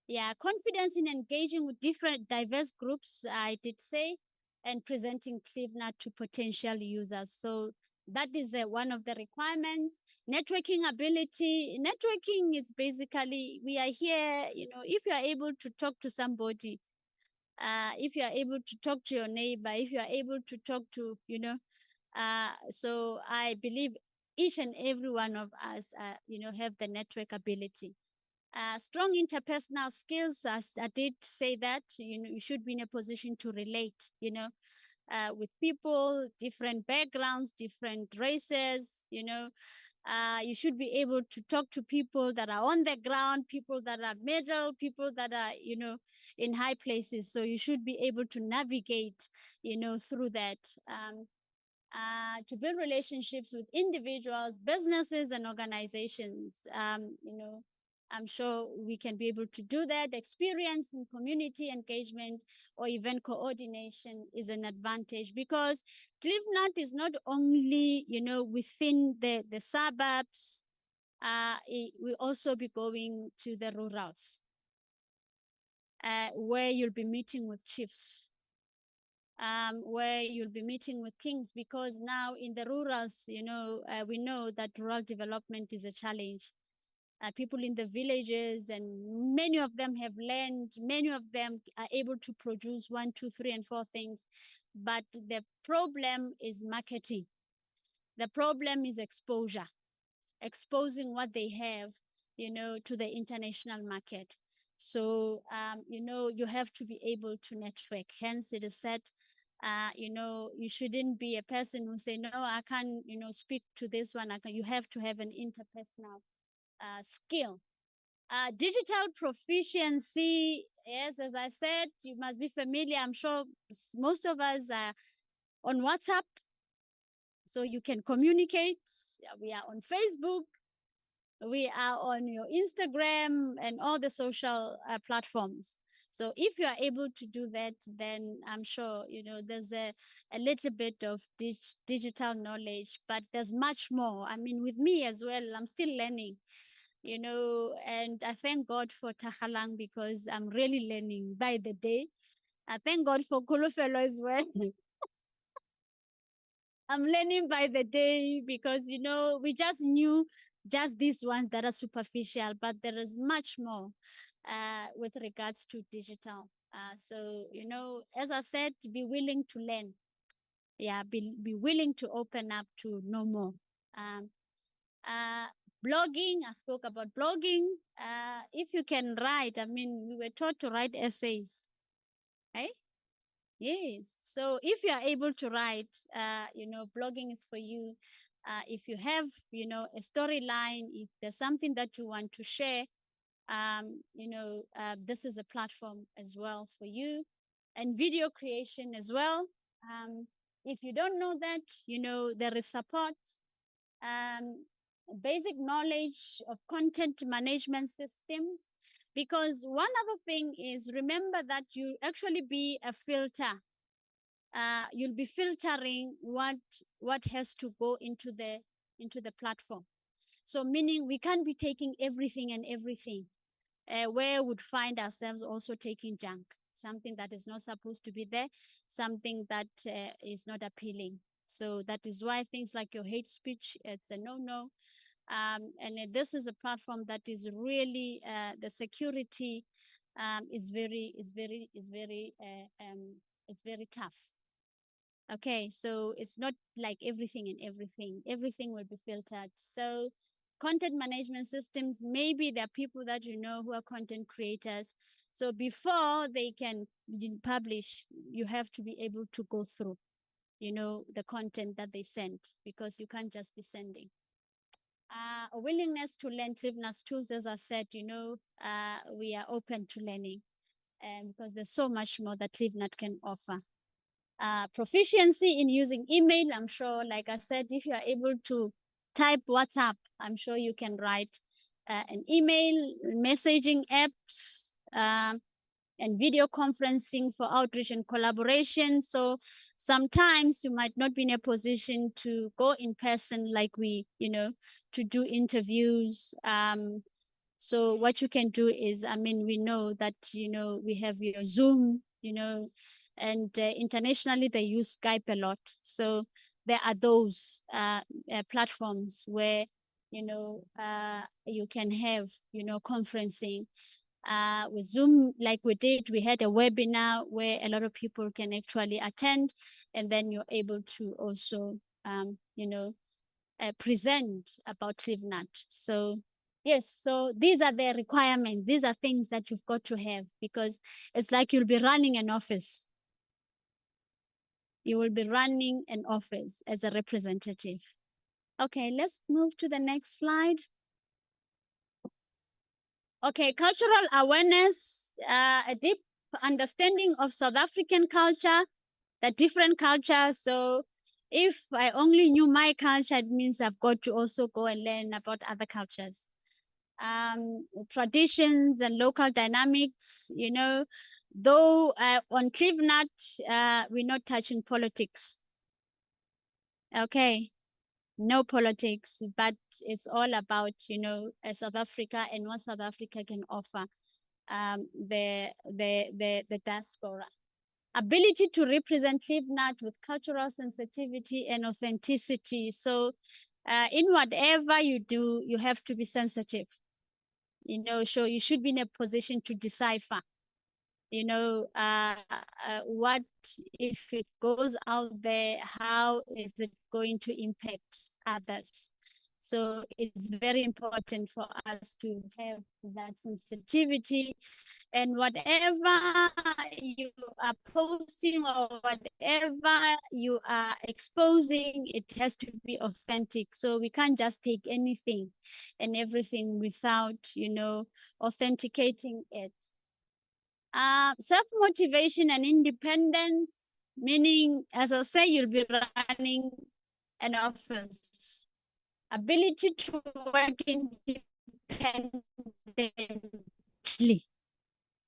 Yeah, confidence in engaging with different diverse groups, I did say, and presenting Clevenard to potential users. So that is one of the requirements. Networking ability. Networking is basically, we are here, if you are able to talk to somebody, if you are able to talk to your neighbor, if you are able to talk to, so I believe each and every one of us, have the network ability. Strong interpersonal skills, as I did say that, you should be in a position to relate, with people, different backgrounds, different races, you should be able to talk to people that are on the ground, people that are middle, people that are, in high places. So you should be able to navigate, through that. To build relationships with individuals, businesses, and organizations. I'm sure we can be able to do that. Experience in community engagement or event coordination is an advantage because Clevenard is not only, within the suburbs, we'll also be going to the rurals, where you'll be meeting with chiefs, where you'll be meeting with kings, because now in the rurals, we know that rural development is a challenge. People in the villages, and many of them have land, many of them are able to produce 1, 2, 3, and 4 things. But the problem is marketing. The problem is exposure, exposing what they have, to the international market. So, you have to be able to network. Hence, it is said, you shouldn't be a person who say, no, I can't, speak to this one. You have to have an interpersonal skill. Digital proficiency, yes, as I said, you must be familiar. I'm sure most of us are on WhatsApp, so you can communicate. We are on Facebook. We are on your Instagram and all the social platforms. So if you are able to do that, then I'm sure, there's a little bit of digital knowledge, but there's much more. I mean, with me as well, I'm still learning, and I thank God for Tahalang because I'm really learning by the day. I thank God for Kulufelo as well. I'm learning by the day because, we just knew just these ones that are superficial, but there is much more with regards to digital. So, as I said, be willing to learn. Yeah, be willing to open up to know more. Um, Blogging, I spoke about blogging. If you can write, I mean, we were taught to write essays, right? Yes. So if you are able to write, blogging is for you. If you have, a storyline, if there's something that you want to share, this is a platform as well for you. And video creation as well. If you don't know that, there is support. Um, Basic knowledge of content management systems, because one other thing is, remember that you actually be a filter. You'll be filtering what has to go into the platform. So meaning we can't be taking everything and everything, where would find ourselves also taking junk. something that is not supposed to be there, something that is not appealing. So that is why things like your hate speech, it's a no-no. And this is a platform that is really the security is very tough. Okay, so it's not like everything and everything. Everything will be filtered. So content management systems, maybe there are people that you know who are content creators. So before they can publish, you have to be able to go through, the content that they send, because you can't just be sending. A willingness to learn Clevenard's tools, as I said, we are open to learning, because there's so much more that Clevenard can offer. Proficiency in using email, I'm sure, like I said, if you are able to type WhatsApp, I'm sure you can write an email, messaging apps, and video conferencing for outreach and collaboration. So sometimes you might not be in a position to go in person like we, to do interviews. So what you can do is, we know that, we have your Zoom, and internationally they use Skype a lot. So there are those platforms where, you can have, conferencing. With Zoom, like we did, we had a webinar where a lot of people can actually attend, and then you're able to also, present about Clevenard. So yes, so these are the requirements. These are things that you've got to have, because it's like you'll be running an office. You will be running an office as a representative. Okay, let's move to the next slide. Okay, cultural awareness, a deep understanding of South African culture, the different cultures. So if I only knew my culture, it means I've got to also go and learn about other cultures. Traditions and local dynamics, though on Clevenard, we're not touching politics. Okay, no politics, but it's all about, South Africa and what South Africa can offer the diaspora. Ability to represent Clevenard with cultural sensitivity and authenticity. So in whatever you do, you have to be sensitive. So you should be in a position to decipher, what if it goes out there, how is it going to impact others? So it's very important for us to have that sensitivity, and whatever you are posting or whatever you are exposing, it has to be authentic. So we can't just take anything and everything without, authenticating it. Self-motivation and independence, meaning, as I say, you'll be running an office. Ability to work independently.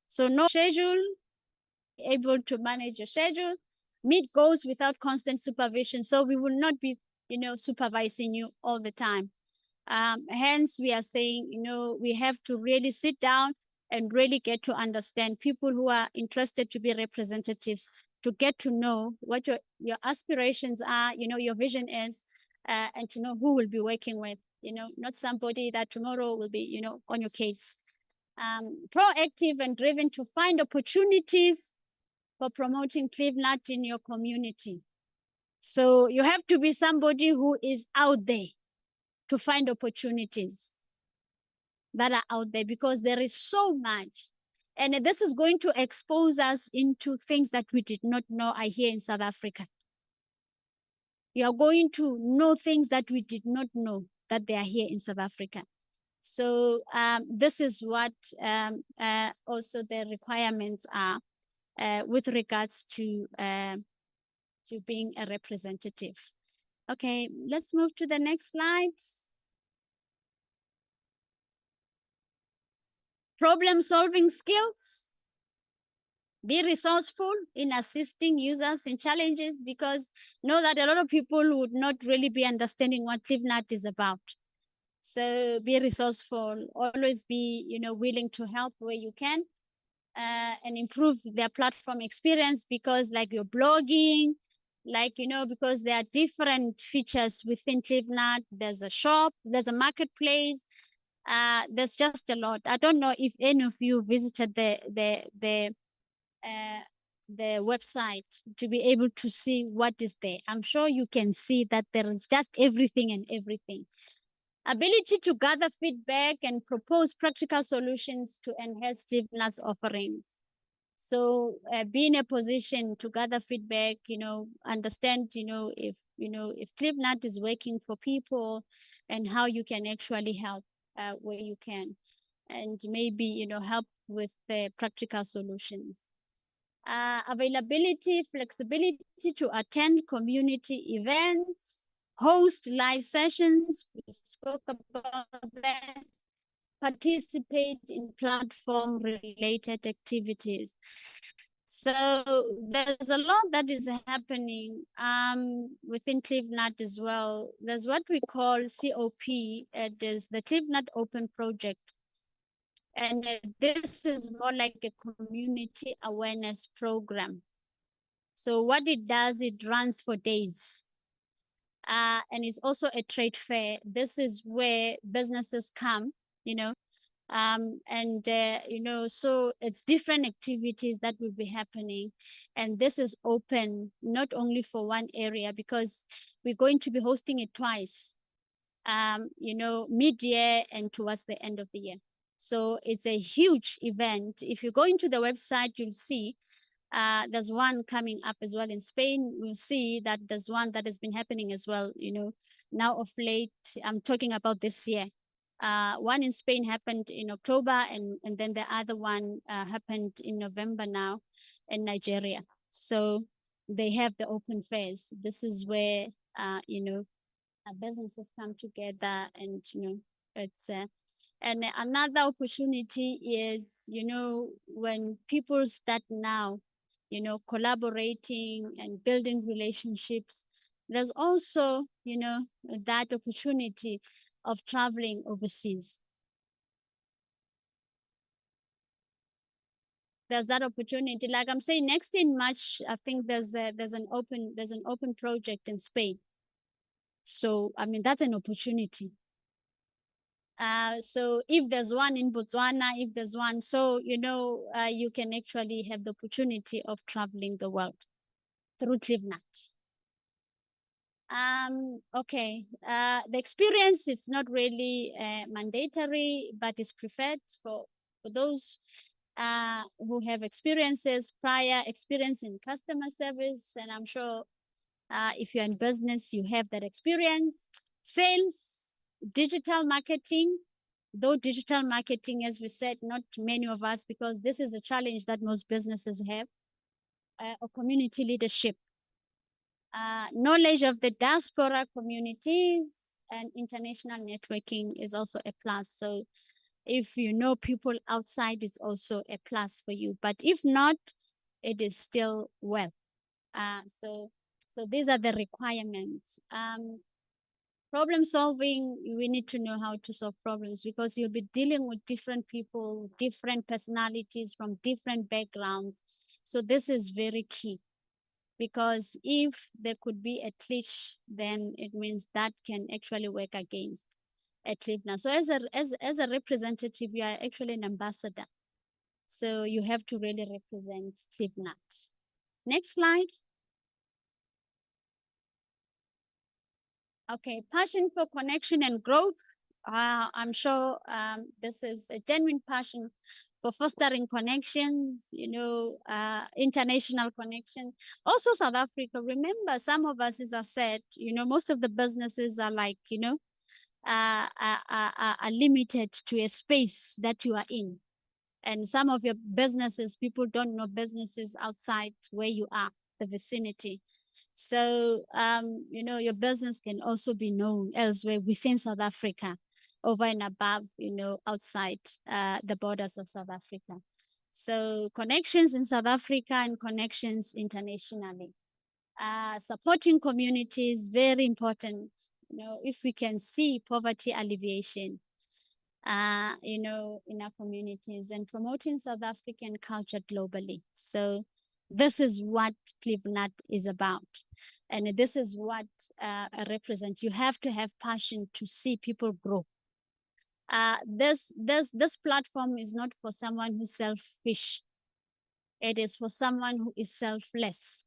So no schedule, able to manage your schedule, meet goals without constant supervision. So we will not be, supervising you all the time. Hence, we are saying, we have to really sit down and really get to understand people who are interested to be representatives, to get to know what your aspirations are, your vision is, and to know who will be working with, not somebody that tomorrow will be, on your case. Proactive and driven to find opportunities for promoting Clevenard in your community. So you have to be somebody who is out there to find opportunities that are out there, because there is so much. And this is going to expose us into things that we did not know are here in South Africa. You are going to know things that we did not know that they are here in South Africa. So this is what also the requirements are with regards to being a representative. Okay, let's move to the next slide. Problem-solving skills. Be resourceful in assisting users in challenges, because know that a lot of people would not really be understanding what Clevenard is about. So be resourceful, always be, willing to help where you can. and improve their platform experience, because like your blogging, like, because there are different features within Clevenard. There's a shop, there's a marketplace, there's just a lot. I don't know if any of you visited uh, the website to be able to see what is there. I'm sure you can see that there is just everything and everything. Ability to gather feedback and propose practical solutions to enhance Clevenard's offerings. So be in a position to gather feedback, understand, if Clevenard is working for people, and how you can actually help where you can, and maybe, help with the practical solutions. Availability, flexibility to attend community events, host live sessions, we spoke about that, participate in platform related activities. So there's a lot that is happening within Clevenard as well. There's what we call COP. It is the Clevenard Open Project. And this is more like a community awareness program. So what it does, it runs for days. And it's also a trade fair. This is where businesses come, so it's different activities that will be happening. And this is open not only for one area, because we're going to be hosting it twice, mid-year and towards the end of the year. So it's a huge event. If you go into the website, you'll see there's one coming up as well in Spain. We'll see that there's one that has been happening as well, now of late. I'm talking about this year. One in Spain happened in October, and then the other one happened in November now in Nigeria. So they have the open fairs. This is where, businesses come together, and, it's and another opportunity is, when people start now, collaborating and building relationships, there's also, that opportunity of traveling overseas. There's that opportunity. Like I'm saying, next in March, I think there's an open project in Spain. So I mean, that's an opportunity. So if there's one in Botswana, if there's one, so you can actually have the opportunity of traveling the world through Clevenard. Okay. The experience is not really mandatory, but it's preferred for those who have prior experience in customer service. And I'm sure if you're in business, you have that experience. Sales, digital marketing, though digital marketing, as we said, not many of us, because this is a challenge that most businesses have, or community leadership. Knowledge of the diaspora communities and international networking is also a plus. So if you know people outside, it's also a plus for you. But if not, it is still well. So these are the requirements. Problem solving, we need to know how to solve problems, because you'll be dealing with different people, different personalities from different backgrounds. So this is very key, because if there could be a glitch, then it means that can actually work against a Clevenard. So as a representative, you are actually an ambassador. So you have to really represent Clevenard. Next slide. Okay, passion for connection and growth. I'm sure this is a genuine passion for fostering connections, international connection. Also South Africa. Remember, some of us, as I said, most of the businesses are like, are limited to a space that you are in. And some of your businesses, people don't know businesses outside where you are, the vicinity. So, your business can also be known elsewhere within South Africa, over and above, outside the borders of South Africa. So connections in South Africa and connections internationally. Supporting communities, very important. If we can see poverty alleviation, you know, in our communities and promoting South African culture globally. So this is what Clevenard is about. And this is what I represent. You have to have passion to see people grow. This platform is not for someone who's selfish. It is for someone who is selfless,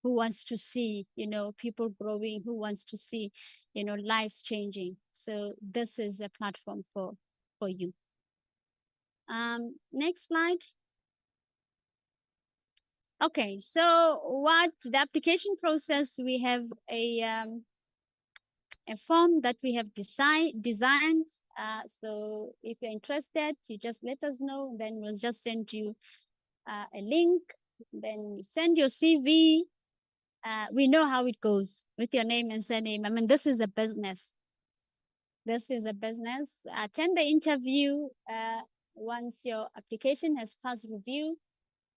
who wants to see, you know, people growing, who wants to see, you know, lives changing. So this is a platform for you. Next slide. Okay, so what the application process, we have a form that we have designed. So if you're interested, you just let us know, then we'll just send you a link, then you send your CV. We know how it goes with your name and surname. I mean, this is a business. This is a business. Attend the interview once your application has passed review.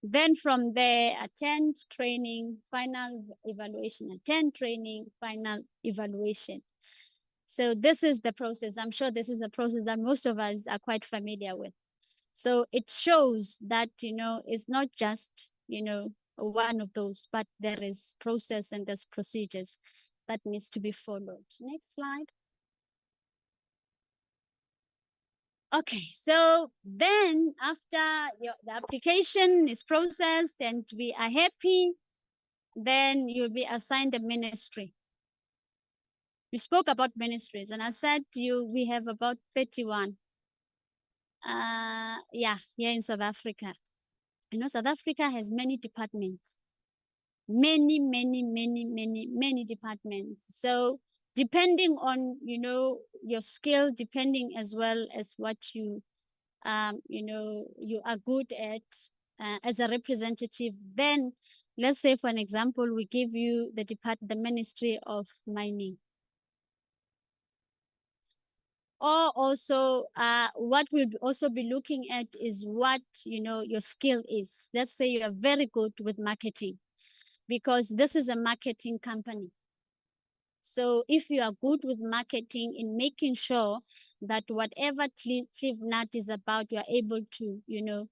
Then from there, attend training, final evaluation, attend training, final evaluation. So this is the process. I'm sure this is a process that most of us are quite familiar with. So it shows that, you know, it's not just, you know, one of those, but there is process and there's procedures that needs to be followed. Next slide. Okay, so then after the application is processed and we are happy, then you'll be assigned a ministry. We spoke about ministries, and I said to you, we have about 31. Yeah, here in South Africa. You know, South Africa has many departments. Many departments. So depending on, you know, your skill, depending as well as what you, you know, you are good at as a representative, then let's say, for an example, we give you the Ministry of Mining. Or also, what we'll also be looking at is what, you know, your skill is. Let's say you are very good with marketing, because this is a marketing company. So if you are good with marketing, in making sure that whatever Clevenard is about, you are able to, you know,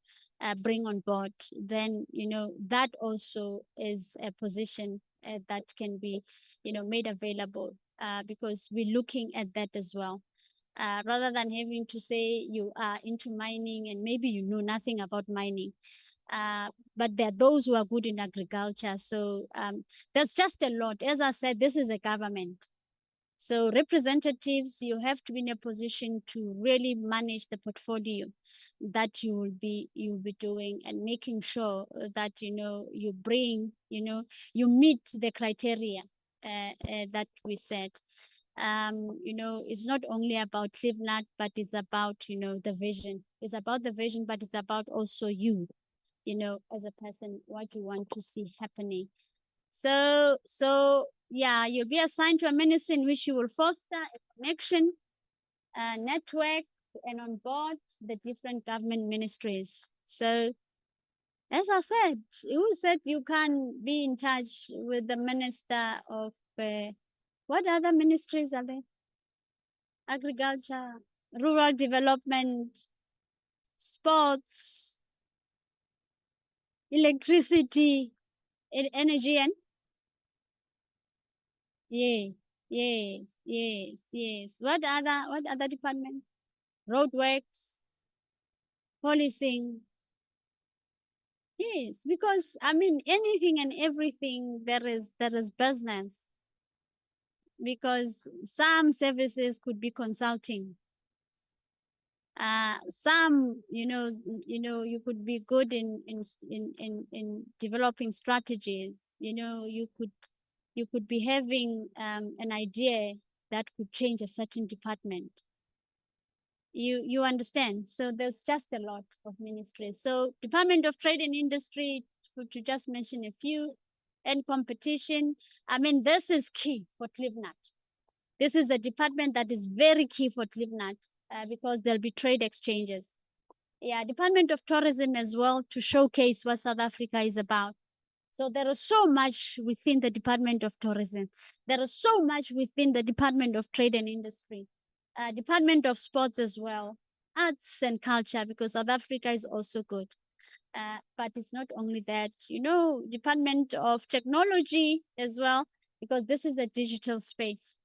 bring on board, then, you know, that also is a position that can be, you know, made available, because we're looking at that as well. Rather than having to say you are into mining and maybe you know nothing about mining. But there are those who are good in agriculture. So there's just a lot. As I said, this is a government. So representatives, you have to be in a position to really manage the portfolio that you'll be doing, and making sure that, you know, you bring, you know, you meet the criteria that we said. You know, it's not only about Clevenard, but it's about, you know, the vision. It's about the vision, but it's about also you, you know, as a person, what you want to see happening. So yeah, you'll be assigned to a ministry in which you will foster a connection, a network, and on board the different government ministries. So as I said, who said you can be in touch with the Minister of what other ministries are there? Agriculture, rural development, sports, electricity, energy, and yeah, yes. What other department? Roadworks, policing. Yes, because I mean anything and everything there is business. Because some services could be consulting. Some, you know, you could be good in developing strategies. You know, you could be having an idea that could change a certain department. You understand? So there's just a lot of ministries. So Department of Trade and Industry, to just mention a few, and competition. I mean, this is key for Clevenard. This is a department that is very key for Clevenard because there'll be trade exchanges. Yeah, Department of Tourism as well, to showcase what South Africa is about. So there is so much within the Department of Tourism. There is so much within the Department of Trade and Industry. Department of Sports as well. arts and culture, because South Africa is also good. But it's not only that, Department of Technology as well, because this is a digital space.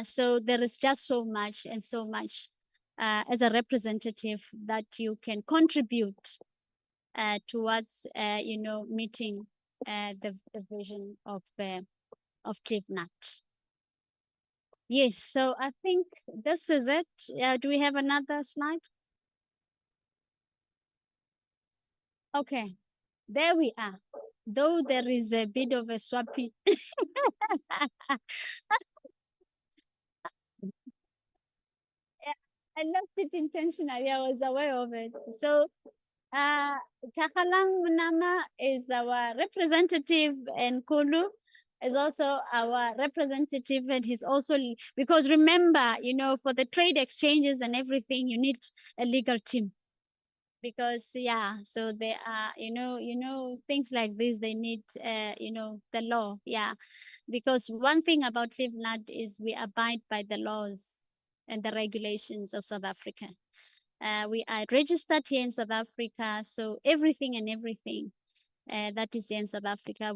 So there is just so much and so much as a representative that you can contribute towards, meeting the vision of Clevenard. Yes, so I think this is it. Do we have another slide? Okay, there we are. Though there is a bit of a swappy. Yeah, I left it intentionally. I was aware of it. So, Takalang Munama is our representative, and Kulu is also our representative, and he's also because remember, for the trade exchanges and everything, you need a legal team. Because so there are things like this, they need the law, because one thing about Cleveland is we abide by the laws and the regulations of South Africa. We are registered here in South Africa, so everything that is here in South Africa.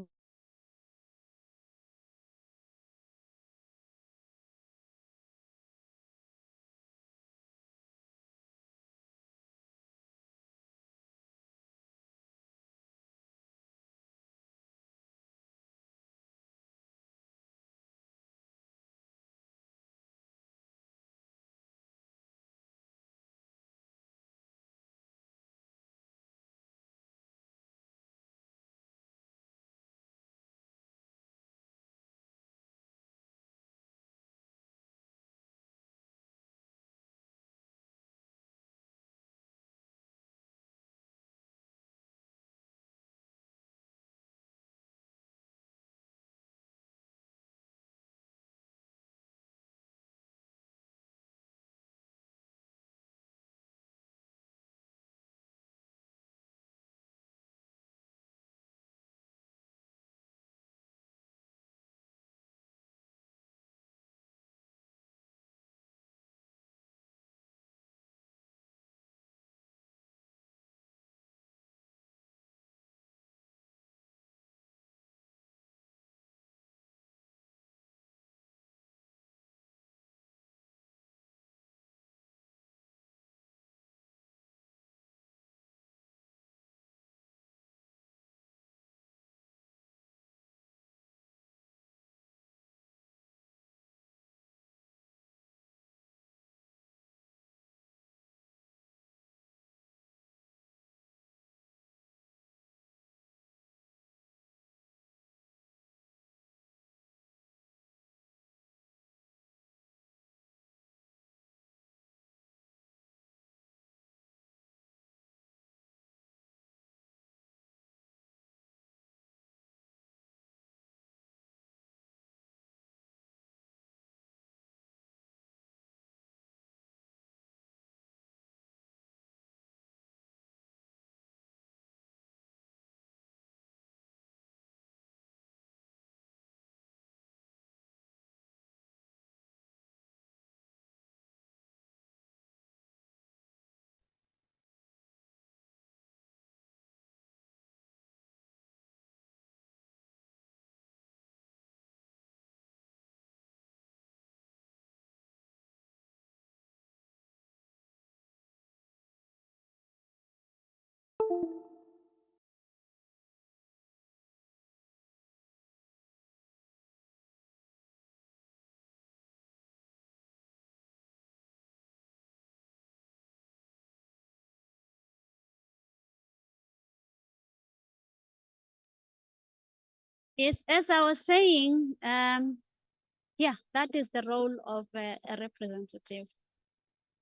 Yes, as I was saying, that is the role of a representative.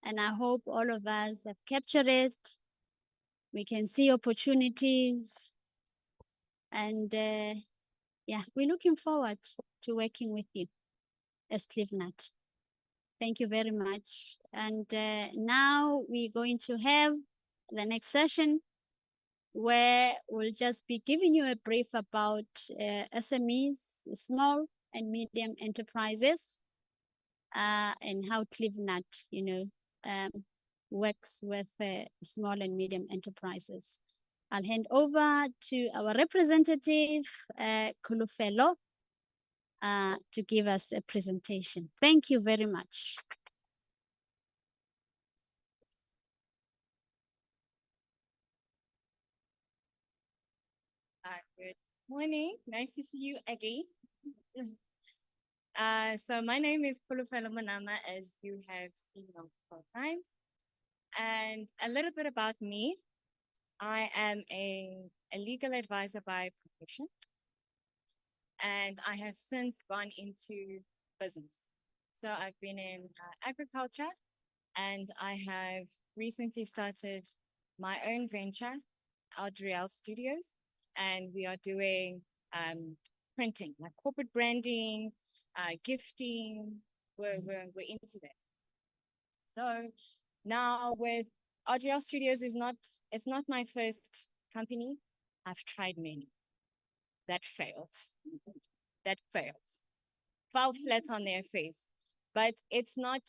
And I hope all of us have captured it. We can see opportunities. And we're looking forward to working with you as Clevenard. Thank you very much. And now we're going to have the next session where we'll just be giving you a brief about SMEs, small and medium enterprises, and how Clevenard, works with small and medium enterprises. I'll hand over to our representative, Kulufelo, to give us a presentation. Thank you very much. Good morning. Nice to see you again. So my name is Pulufelo Manama, as you have seen multiple times. And a little bit about me. I am a legal advisor by profession, and I have since gone into business. So I've been in agriculture, and I have recently started my own venture, Adriel Studios, and we are doing printing, like corporate branding, gifting. We're into that. So now with Adriel Studios it's not my first company. I've tried many. That failed. That failed. Fell flat on their face. But it's not,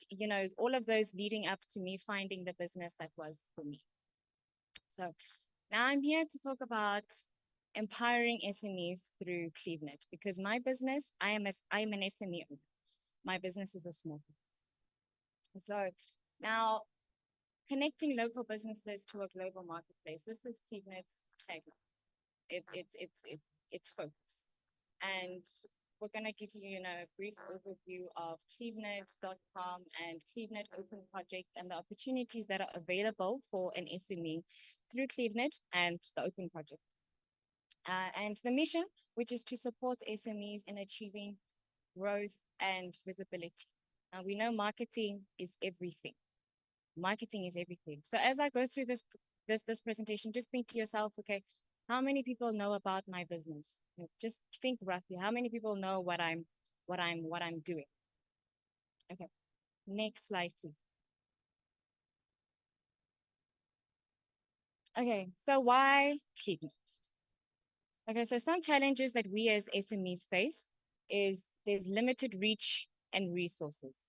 all of those leading up to me finding the business that was for me. So now I'm here to talk about empowering SMEs through Clevenard, because my business, I am an SME owner. My business is a small business. So now connecting local businesses to a global marketplace. This is Clevenard's tagline. It's focus. And we're going to give you, a brief overview of Clevenard.com and Clevenard Open Project and the opportunities that are available for an SME through Clevenard and the Open Project. And the mission, which is to support SMEs in achieving growth and visibility. Now, we know marketing is everything. Marketing is everything. So as I go through this presentation, just think to yourself, okay, how many people know about my business? Just think roughly, how many people know what I'm doing? Okay, next slide, please. Okay, so why Clevenard? Okay, so some challenges that we as SMEs face is there's limited reach and resources.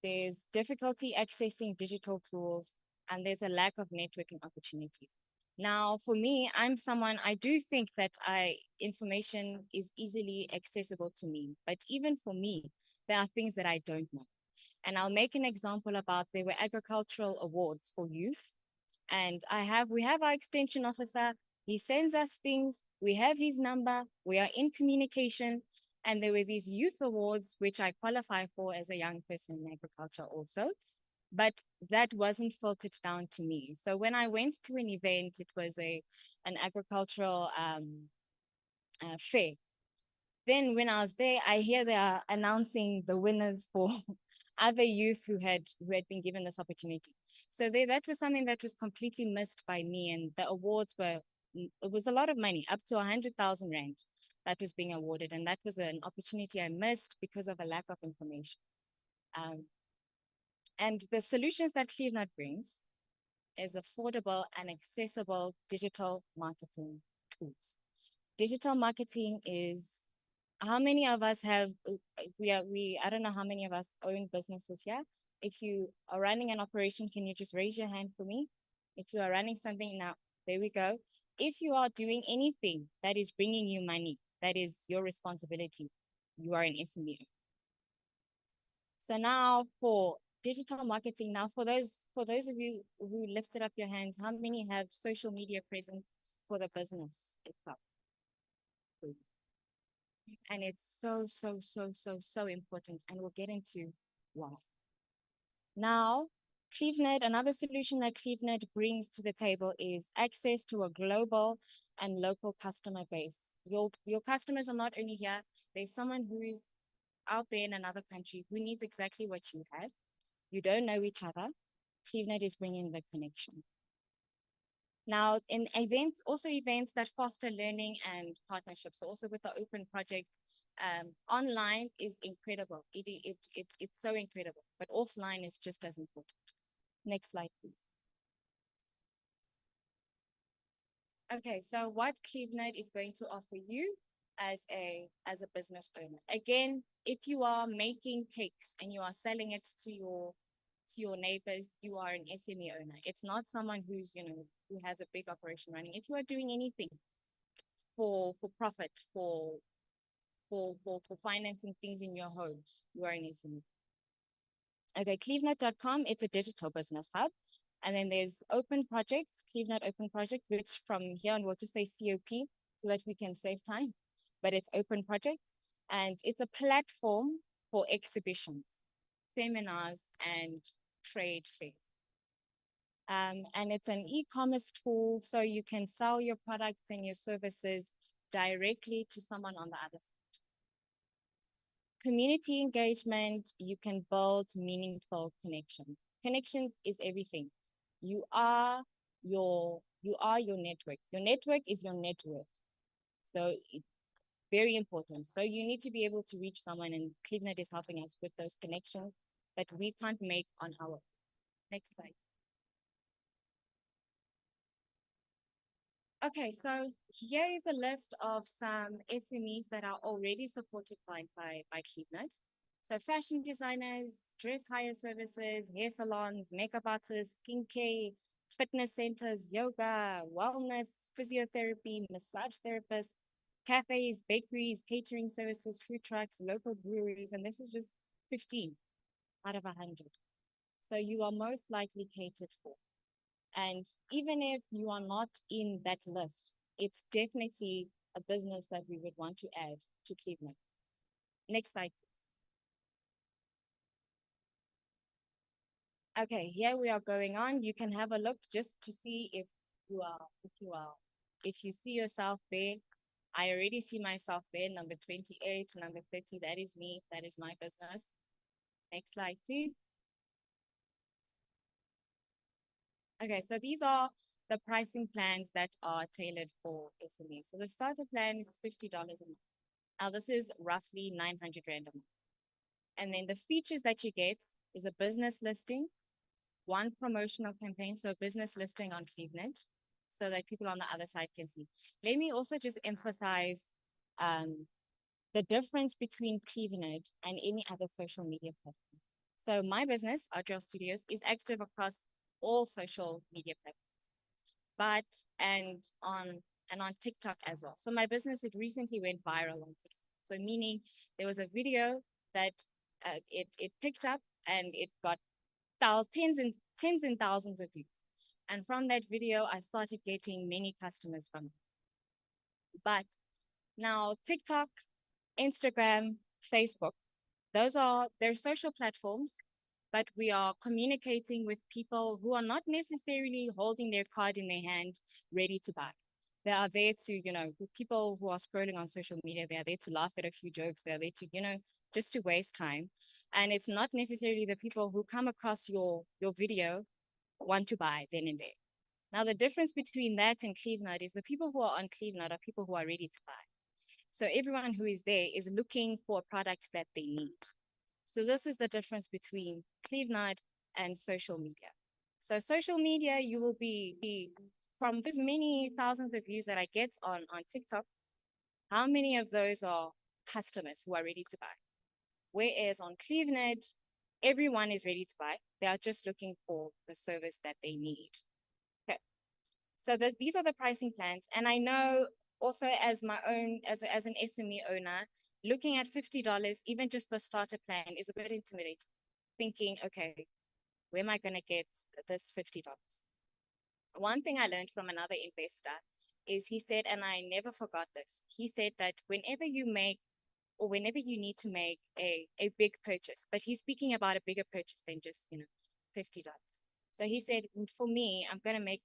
There's difficulty accessing digital tools, and there's a lack of networking opportunities. Now, for me, I do think that information is easily accessible to me, but even for me, there are things that I don't know. And I'll make an example about there were agricultural awards for youth, and we have our extension officer. He sends us things. We have his number. We are in communication. And there were these youth awards, which I qualify for as a young person in agriculture also. But that wasn't filtered down to me. So when I went to an event, it was an agricultural fair. Then when I was there, I hear they are announcing the winners for other youth who had been given this opportunity. So that was something that was completely missed by me. And the awards it was a lot of money, up to 100,000 rand that was being awarded. And that was an opportunity I missed because of a lack of information. And the solutions that Clevenard brings is affordable and accessible digital marketing tools. Digital marketing is, how many of us have, I don't know how many of us own businesses here. If you are running an operation, can you just raise your hand for me? If you are running something now, there we go. If you are doing anything that is bringing you money, that is your responsibility. You are an SME. So now for digital marketing, now for those of you who lifted up your hands, how many have social media present for the business itself? And it's so important, and we'll get into why. Now, another solution that Clevenard brings to the table is access to a global and local customer base. Your customers are not only here, there's someone who's out there in another country who needs exactly what you have. You don't know each other. Clevenard is bringing the connection. Now, in events that foster learning and partnerships, so also with the Open Project, online is incredible. It's so incredible, but offline is just as important. Next slide, please. Okay, so what Clevenard is going to offer you as a business owner. Again, if you are making cakes and you are selling it to your to your neighbors, you are an SME owner. It's not someone who's, who has a big operation running. If you are doing anything for profit, for financing things in your home, you are an SME. Okay, Clevenard.com, it's a digital business hub. And then there's Open Projects, Clevenard Open Project, which from here on we'll just say COP so that we can save time. But it's Open Project, and it's a platform for exhibitions, seminars, and trade fairs. And it's an e-commerce tool, so you can sell your products and your services directly to someone on the other side. Community engagement, you can build meaningful connections. Connections is everything. You are your network. Your network is your net worth. So it's very important. So you need to be able to reach someone, and Clevenard is helping us with those connections that we can't make on our own. Next slide. Okay, so here is a list of some SMEs that are already supported by Clevenard. So fashion designers, dress hire services, hair salons, makeup artists, skincare, fitness centers, yoga, wellness, physiotherapy, massage therapists, cafes, bakeries, catering services, food trucks, local breweries, and this is just 15 out of 100. So you are most likely catered for. And even if you are not in that list, it's definitely a business that we would want to add to Clevenard. Next slide, please. Okay, here we are going on. You can have a look just to see if you see yourself there. I already see myself there, number 28, number 30, that is me, that is my business. Next slide, please. Okay, so these are the pricing plans that are tailored for SMEs. So the starter plan is $50 a month. Now this is roughly 900 Rand a month. And then the features that you get is a business listing, one promotional campaign, so a business listing on Clevenard, so that people on the other side can see. Let me also just emphasize the difference between Clevenard and any other social media platform. So my business, Agile Studios, is active across all social media platforms, and on TikTok as well. So my business, it recently went viral on TikTok. So meaning there was a video that it picked up and it got tens and thousands of views. And from that video, I started getting many customers from it. But now TikTok, Instagram, Facebook, they're social platforms, but we are communicating with people who are not necessarily holding their card in their hand, ready to buy. They are there to, people who are scrolling on social media, they are there to laugh at a few jokes. They're there to, just to waste time. And it's not necessarily the people who come across your video want to buy then and there. Now, the difference between that and Clevenard is the people who are on Clevenard are people who are ready to buy. So everyone who is there is looking for a product that they need. So this is the difference between Clevenard and social media. So social media, you will be from those many thousands of views that I get on TikTok, how many of those are customers who are ready to buy? Whereas on Clevenard, everyone is ready to buy. They are just looking for the service that they need. Okay. So these are the pricing plans. And I know also as my own, as an SME owner, looking at $50, even just the starter plan is a bit intimidating. Thinking, okay, where am I going to get this $50? One thing I learned from another investor is he said, and I never forgot this, he said that whenever you make or whenever you need to make a big purchase, but he's speaking about a bigger purchase than just, $50. So he said, for me, I'm going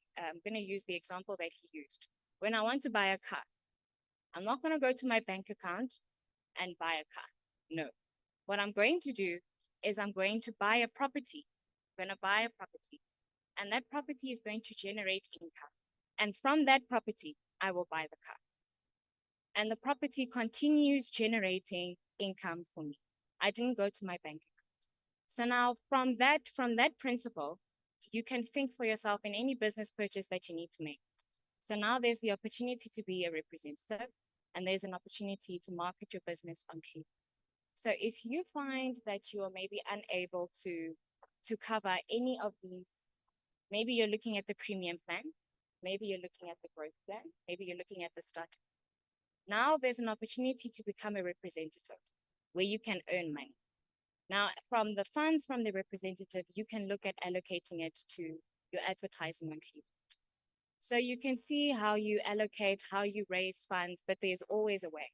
to use the example that he used. When I want to buy a car, I'm not going to go to my bank account and buy a car. No. What I'm going to do is I'm going to buy a property. I'm going to buy a property. And that property is going to generate income. And from that property, I will buy the car. And the property continues generating income for me. I didn't go to my bank account. So now from that principle, you can think for yourself in any business purchase that you need to make. So now there's the opportunity to be a representative, and there's an opportunity to market your business on Clevenard. So if you find that you are maybe unable to to cover any of these. Maybe you're looking at the premium plan. Maybe you're looking at the growth plan. Maybe you're looking at the start. Now there's an opportunity to become a representative where you can earn money. Now, from the funds from the representative, you can look at allocating it to your advertising on TV. So you can see how you allocate, how you raise funds, but there's always a way.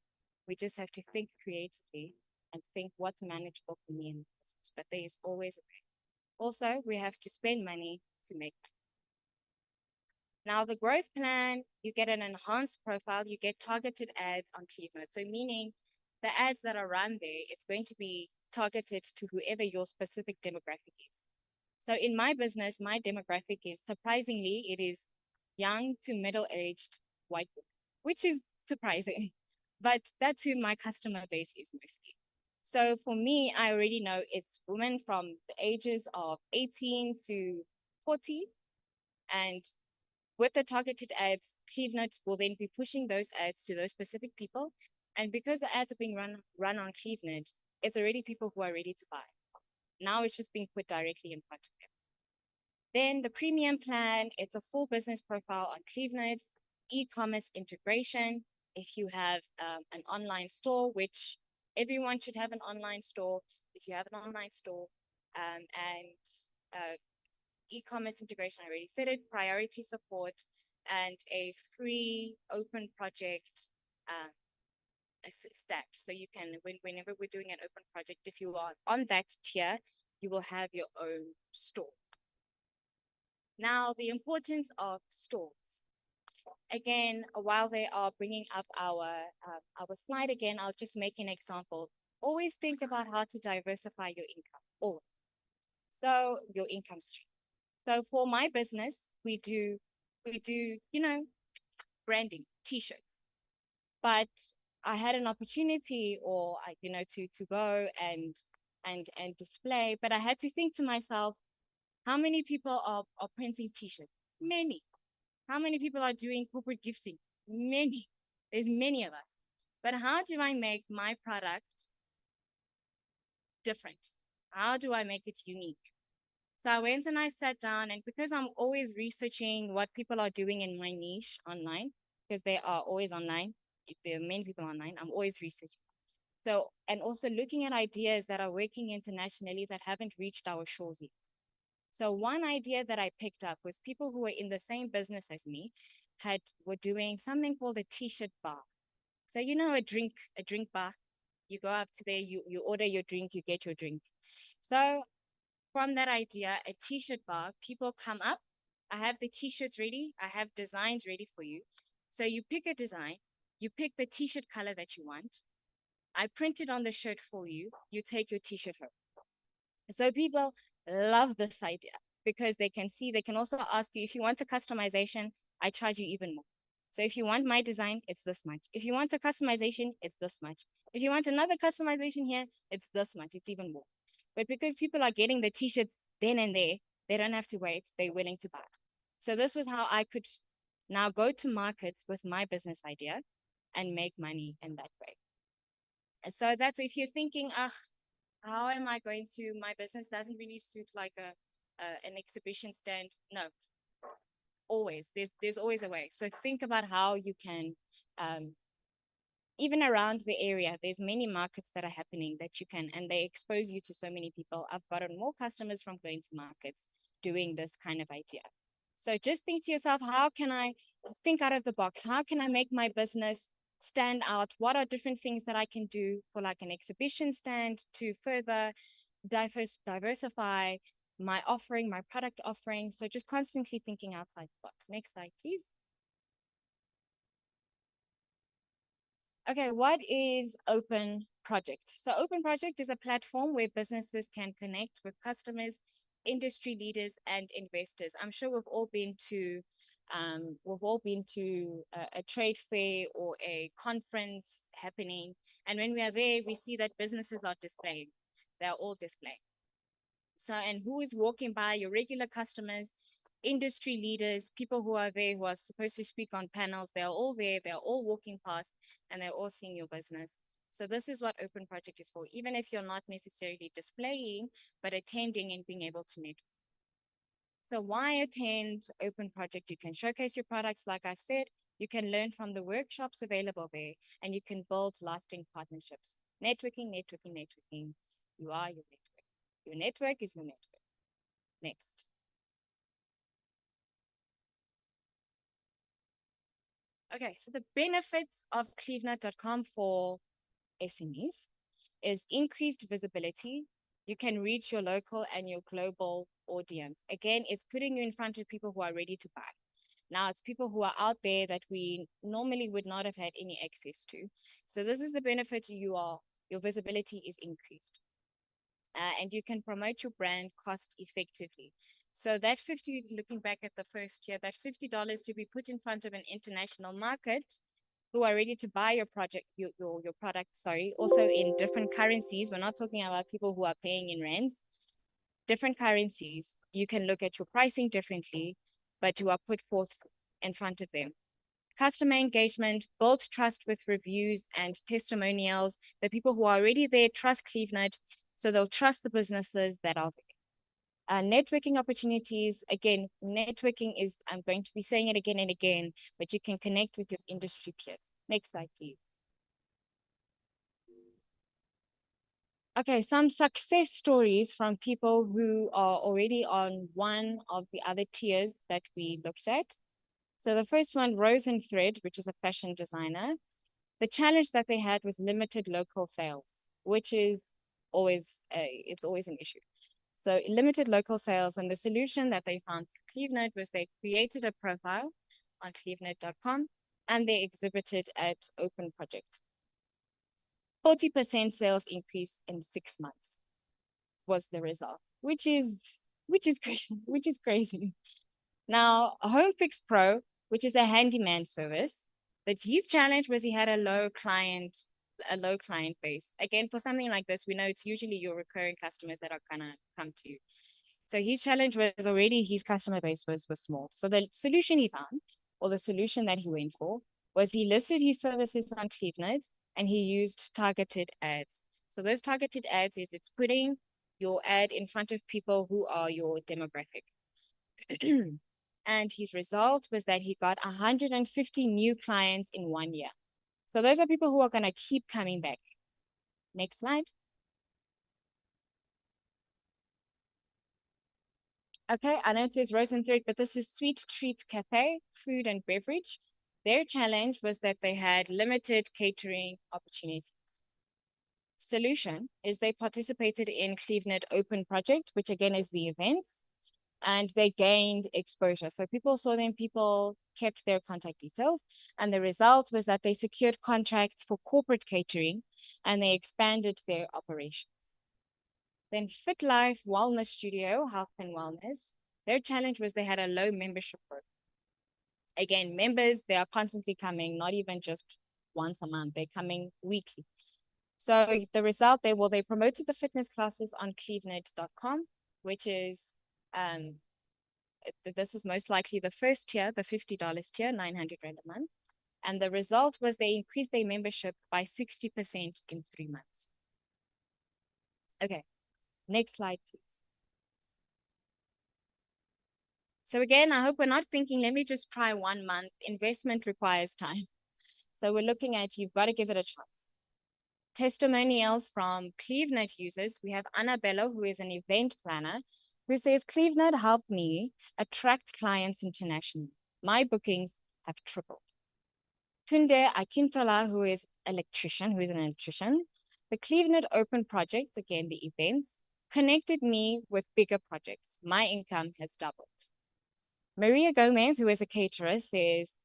We just have to think creatively and think what's manageable for me in the business, but there is always a way. Also, we have to spend money to make money. Now, the growth plan, you get an enhanced profile, you get targeted ads on Clevenard. So meaning the ads that are run there, it's going to be targeted to whoever your specific demographic is. So in my business, my demographic is, surprisingly, it is young to middle-aged white women, which is surprising, but that's who my customer base is mostly. So for me, I already know it's women from the ages of 18 to 40, and with the targeted ads, Clevenard will then be pushing those ads to those specific people. And because the ads are being run on Clevenard, it's already people who are ready to buy. Now it's just being put directly in front of them. Then the premium plan, it's a full business profile on Clevenard, e-commerce integration. If you have an online store, which everyone should have an online store, if you have an online store, and e-commerce integration, I already said it, priority support, and a free open project stack. So you can, whenever we're doing an open project, if you are on that tier, you will have your own store. Now, the importance of stores. Again, while they are bringing up our slide again, I'll just make an example. Always think about how to diversify your income. Always. So your income stream. So for my business, we do, branding, t-shirts. But I had an opportunity to go and display, but I had to think to myself, how many people are printing t-shirts? Many. How many people are doing corporate gifting? Many. There's many of us. But how do I make my product different? How do I make it unique? So I went and I sat down, and because I'm always researching what people are doing in my niche online, because they are always online, there are many people online, I'm always researching. So, and also looking at ideas that are working internationally that haven't reached our shores yet. So one idea that I picked up was people who were in the same business as me were doing something called a t-shirt bar. So a drink bar. You go up to there, you order your drink, you get your drink. So from that idea, a t-shirt bar, people come up. I have the t-shirts ready. I have designs ready for you. So you pick a design, you pick the t-shirt color that you want. I print it on the shirt for you. You take your t-shirt home. So people love this idea because they can see, they can also ask you, if you want a customization, I charge you even more. So if you want my design, it's this much. If you want a customization, it's this much. If you want another customization here, it's this much. It's even more. But because people are getting the t-shirts then and there, they don't have to wait. They're willing to buy. So this was how I could now go to markets with my business idea and make money in that way. So that's, if you're thinking, how am I going to, my business doesn't really suit like an exhibition stand. No, always, there's always a way. So think about how you can, even around the area, there's many markets that are happening that you can, and they expose you to so many people. I've gotten more customers from going to markets doing this kind of idea. So just think to yourself, how can I think out of the box? How can I make my business stand out? What are different things that I can do for like an exhibition stand to further diversify my offering, my product offering? So just constantly thinking outside the box. Next slide, please. Okay, what is Open Project? So Open Project is a platform where businesses can connect with customers, industry leaders, and investors. I'm sure we've all been to a trade fair or a conference happening, and when we are there, we see that businesses are displaying. They're all displaying. So, and who is walking by? Your regular customers, industry leaders, people who are there who are supposed to speak on panels. They're all there. They're all walking past, and they're all seeing your business. So this is what Open Project is for, even if you're not necessarily displaying, but attending and being able to network. So why attend Open Project? You can showcase your products, like I've said. You can learn from the workshops available there, and you can build lasting partnerships. Networking, networking, networking. You are your network. Your network is your network. Next. Okay, so the benefits of Clevenard.com for SMEs is increased visibility. You can reach your local and your global audience. Again, it's putting you in front of people who are ready to buy. Now it's people who are out there that we normally would not have had any access to. So this is the benefit. Your visibility is increased. And you can promote your brand cost effectively. So that 50, looking back at the first year, that $50 to be put in front of an international market who are ready to buy your project, your product, sorry, also in different currencies. We're not talking about people who are paying in rands, different currencies. You can look at your pricing differently, but you are put forth in front of them. Customer engagement, build trust with reviews and testimonials. The people who are already there trust Clevenard, so they'll trust the businesses that are there. Networking opportunities, again, networking is, I'm going to be saying it again and again, but you can connect with your industry peers. Next slide, please. Okay, some success stories from people who are already on one of the other tiers that we looked at. So the first one, Rose and Thread, which is a fashion designer. The challenge that they had was limited local sales, which is it's always an issue. So limited local sales, and the solution that they found for Clevenard was they created a profile on clevenard.com and they exhibited at Open Project. 40% sales increase in 6 months was the result, which is crazy. Now, Home Fix Pro, which is a handyman service, that his challenge was he had a low client base. Again, for something like this, we know it's usually your recurring customers that are gonna come to you. So his challenge was already his customer base was small. So the solution he found, or the solution that he went for, was he listed his services on Clevenard and he used targeted ads. So those targeted ads is it's putting your ad in front of people who are your demographic. And his result was that he got 150 new clients in 1 year. So those are people who are going to keep coming back. Next slide. Okay, I know it says Rose and Thread, but this is Sweet Treats Cafe, food and beverage. Their challenge was that they had limited catering opportunities. Solution is they participated in Clevenard Open Project, which again is the events, and they gained exposure. So people saw them, people kept their contact details, and the result was that they secured contracts for corporate catering and they expanded their operations. Then Fit Life Wellness Studio, Health and Wellness, their challenge was they had a low membership growth. Again, members, they are constantly coming, not even just once a month, they're coming weekly. So the result, they promoted the fitness classes on clevenard.com, which is, this is most likely the first tier, the $50 tier, 900 Rand a month. And the result was they increased their membership by 60% in 3 months. Okay, next slide, please. So again, I hope we're not thinking, let me just try 1 month. Investment requires time. So we're looking at, you've got to give it a chance. Testimonials from Clevenard users. We have Annabella, who is an event planner, who says, Clevenard helped me attract clients internationally. My bookings have tripled. Tunde Akintola, who is an electrician. The Clevenard Open Project, again, the events, connected me with bigger projects. My income has doubled. Maria Gomez, who is a caterer, says,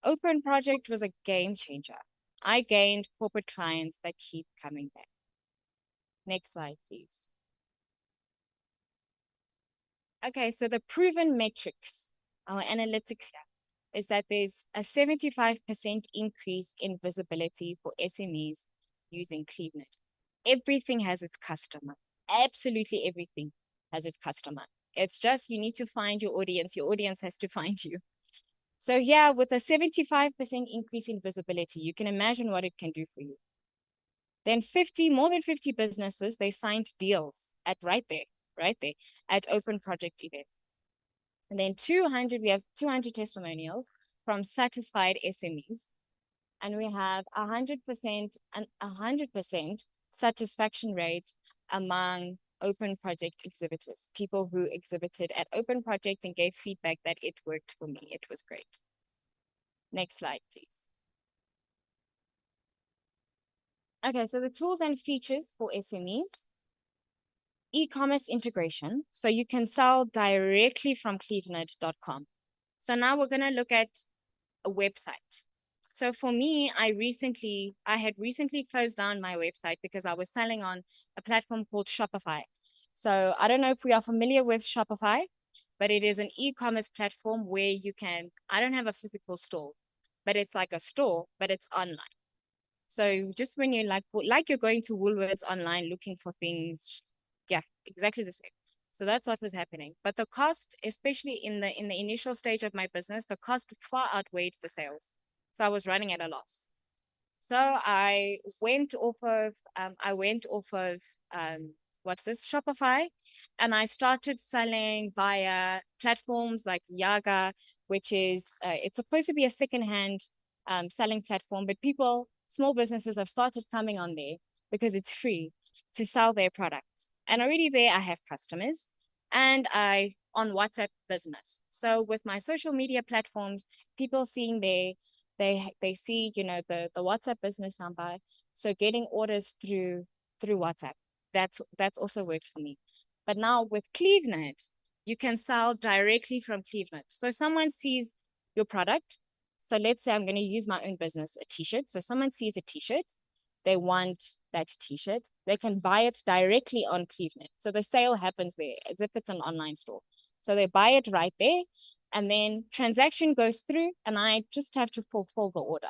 Open Project was a game changer. I gained corporate clients that keep coming back. Next slide, please. Okay, so the proven metrics, our analytics here, is that there's a 75% increase in visibility for SMEs using Clevenard. Everything has its customer. Absolutely everything has its customer. It's just you need to find your audience. Your audience has to find you. So here, with a 75% increase in visibility, you can imagine what it can do for you. Then more than 50 businesses, they signed deals at right there at open project events. And then we have 200 testimonials from satisfied SMEs. And we have 100% and 100% satisfaction rate among open project exhibitors, people who exhibited at open project and gave feedback that it worked for me. It was great. Next slide, please. Okay, so the tools and features for SMEs. E-commerce integration. So you can sell directly from clevenard.com. So now we're going to look at a website. So for me, I had recently closed down my website because I was selling on a platform called Shopify. So I don't know if we are familiar with Shopify, but it is an e-commerce platform where I don't have a physical store, but it's like a store, but it's online. So just when you're like you're going to Woolworths online looking for things, yeah, exactly the same. So that's what was happening. But the cost, especially in the initial stage of my business, the cost far outweighed the sales. So I was running at a loss. So I went off of what's this, Shopify, and I started selling via platforms like Yaga, which is it's supposed to be a secondhand selling platform, but small businesses have started coming on there because it's free to sell their products. And already there I have customers, and I on WhatsApp business. So with my social media platforms, people seeing they see, the WhatsApp business number. So getting orders through WhatsApp, that's also worked for me. But now with Clevenard, you can sell directly from Clevenard. So someone sees your product. So let's say I'm going to use my own business, a t-shirt. So someone sees a t-shirt, they want that t-shirt, they can buy it directly on Clevenard. So the sale happens there as if it's an online store. So they buy it right there, and then transaction goes through, and I just have to fulfill the order.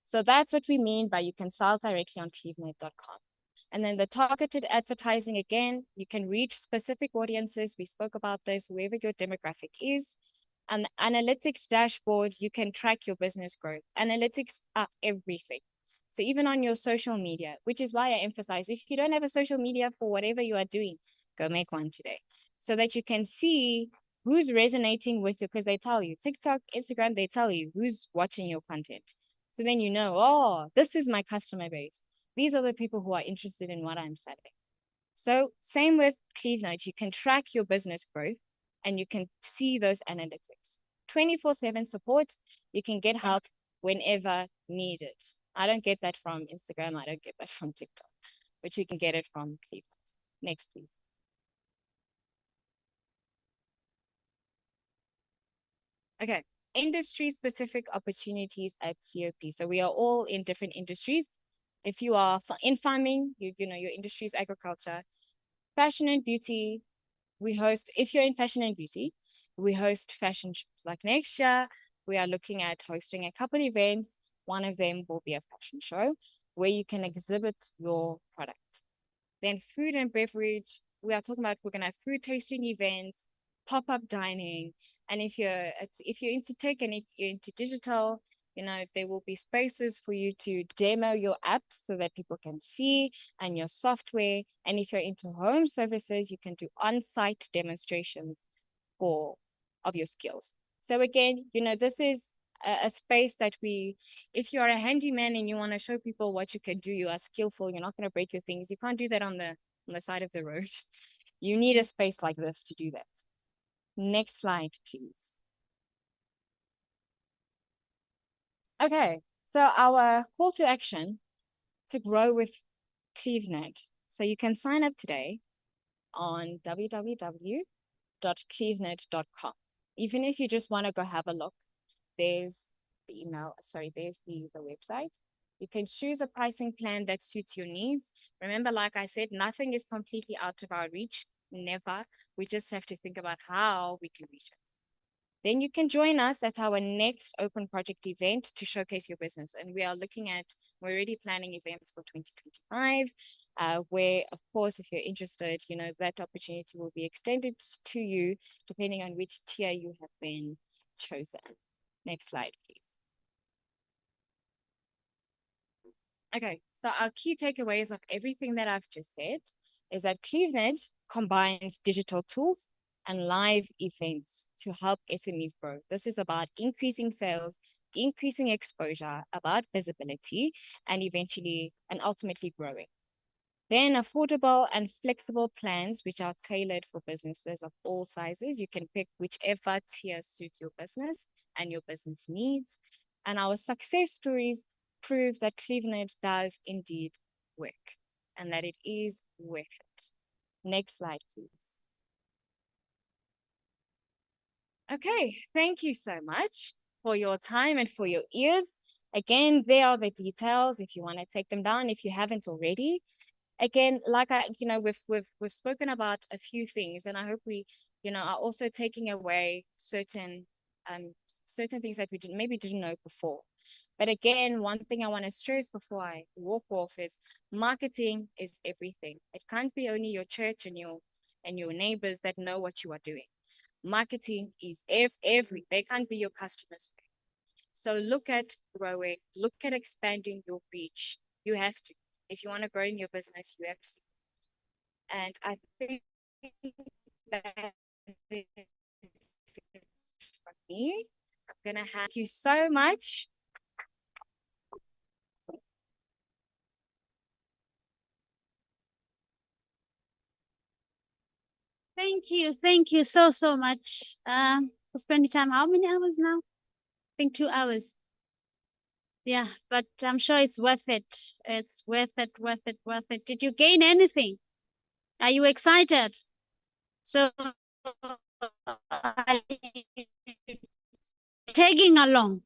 So that's what we mean by you can sell directly on clevenard.com. And then the targeted advertising, again, you can reach specific audiences. We spoke about this, whoever your demographic is. And the analytics dashboard, you can track your business growth. Analytics are everything. So even on your social media, which is why I emphasize, if you don't have a social media for whatever you are doing, go make one today so that you can see who's resonating with you, because they tell you, TikTok, Instagram, they tell you who's watching your content. So then you know, oh, this is my customer base. These are the people who are interested in what I'm selling. So same with Clevenard, you can track your business growth and you can see those analytics. 24/7 support, you can get help whenever needed. I don't get that from Instagram, I don't get that from TikTok, but you can get it from Clevenard. Next, please. Okay, industry-specific opportunities at COP. So we are all in different industries. If you are in farming, your industry is agriculture. Fashion and beauty, if you're in fashion and beauty, we host fashion shows. Like next year, we are looking at hosting a couple events. One of them will be a fashion show where you can exhibit your product. Then food and beverage, we're going to have food tasting events, pop-up dining. And if you're into tech and if you're into digital, there will be spaces for you to demo your apps so that people can see, and your software. And if you're into home services, you can do on-site demonstrations of your skills. So again, this is a space that if you're a handyman and you want to show people what you can do, you are skillful, you're not going to break your things. You can't do that on the side of the road. You need a space like this to do that. Next slide, please. Okay, so our call to action to grow with Clevenard. So you can sign up today on www.clevenard.com. Even if you just want to go have a look, there's the website. You can choose a pricing plan that suits your needs. Remember, like I said, nothing is completely out of our reach, never. We just have to think about how we can reach it. Then you can join us at our next open project event to showcase your business. And we're already planning events for 2025, where, of course, if you're interested, that opportunity will be extended to you depending on which tier you have been chosen. Next slide, please. Okay, so our key takeaways of everything that I've just said is that Clevenard combines digital tools and live events to help SMEs grow. This is about increasing sales, increasing exposure, about visibility, and eventually and ultimately growing. Then affordable and flexible plans, which are tailored for businesses of all sizes. You can pick whichever tier suits your business and your business needs. And our success stories prove that Cleveland does indeed work and that it is worth it. Next slide, please. Okay, thank you so much for your time and for your ears. Again, there are the details if you want to take them down if you haven't already. Again, like we've spoken about a few things, and I hope we, are also taking away certain things that we didn't know before. But again, one thing I want to stress before I walk off is marketing is everything. It can't be only your church and your neighbors that know what you are doing. Marketing is every. They can't be your customers. So look at growing, look at expanding your reach. You have to. If you want to grow in your business, you have to. And I think that is it for me. I'm gonna thank you so much. Thank you so much. For spending time. How many hours now? I think 2 hours. Yeah, but I'm sure it's worth it. It's worth it, worth it, worth it. Did you gain anything? Are you excited? So are you tagging along?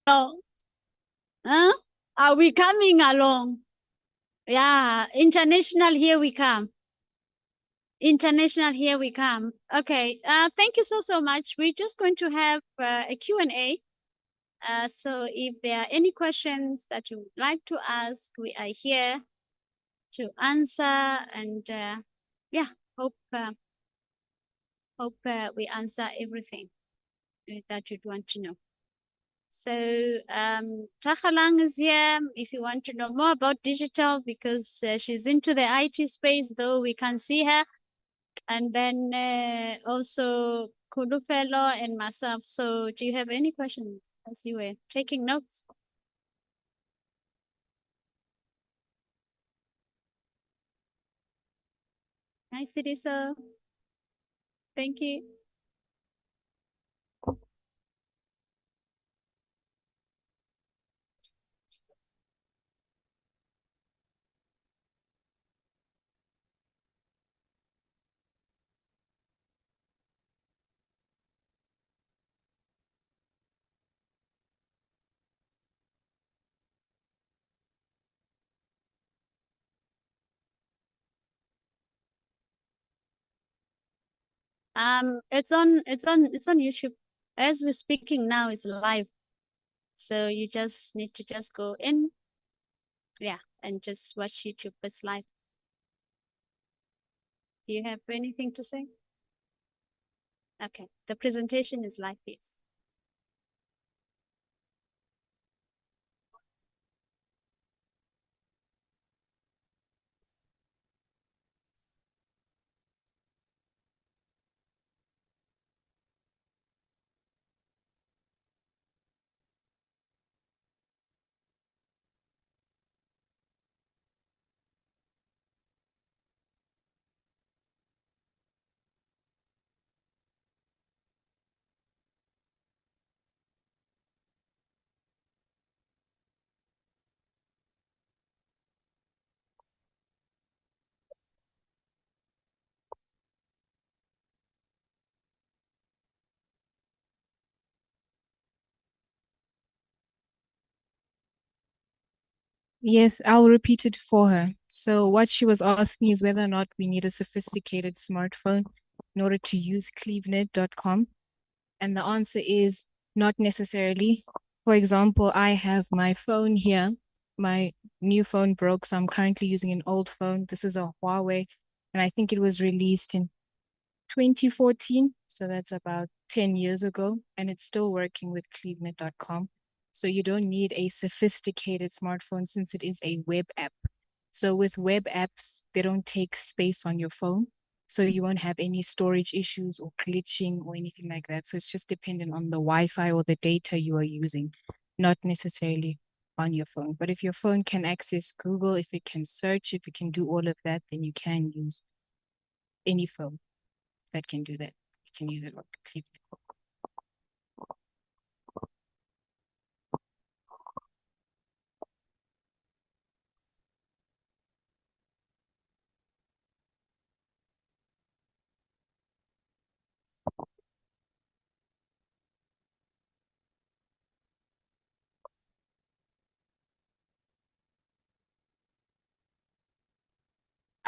Oh, huh? Are we coming along? Yeah, international, here we come. International, here we come. Okay, thank you so much. We're just going to have a Q&A. So if there are any questions that you would like to ask, we are here to answer, and yeah, hope we answer everything that you'd want to know. So Takhalang is here if you want to know more about digital, because she's into the IT space, though we can't see her. And then also Kulufelo and myself. So do you have any questions as you were taking notes? Hi, Sidiso. Thank you. It's on YouTube. As we're speaking now, it's live. So you just need to just go in, yeah, and just watch YouTube. It's live. Do you have anything to say? Okay, the presentation is like this. Yes, I'll repeat it for her. So what she was asking is whether or not we need a sophisticated smartphone in order to use clevenet.com. And the answer is not necessarily. For example, I have my phone here. My new phone broke, so I'm currently using an old phone. This is a Huawei, and I think it was released in 2014. So that's about 10 years ago, and it's still working with clevenet.com. So you don't need a sophisticated smartphone since it is a web app. So with web apps, they don't take space on your phone. So you won't have any storage issues or glitching or anything like that. So it's just dependent on the Wi-Fi or the data you are using, not necessarily on your phone. But if your phone can access Google, if it can search, if it can do all of that, then you can use any phone that can do that. You can use it on the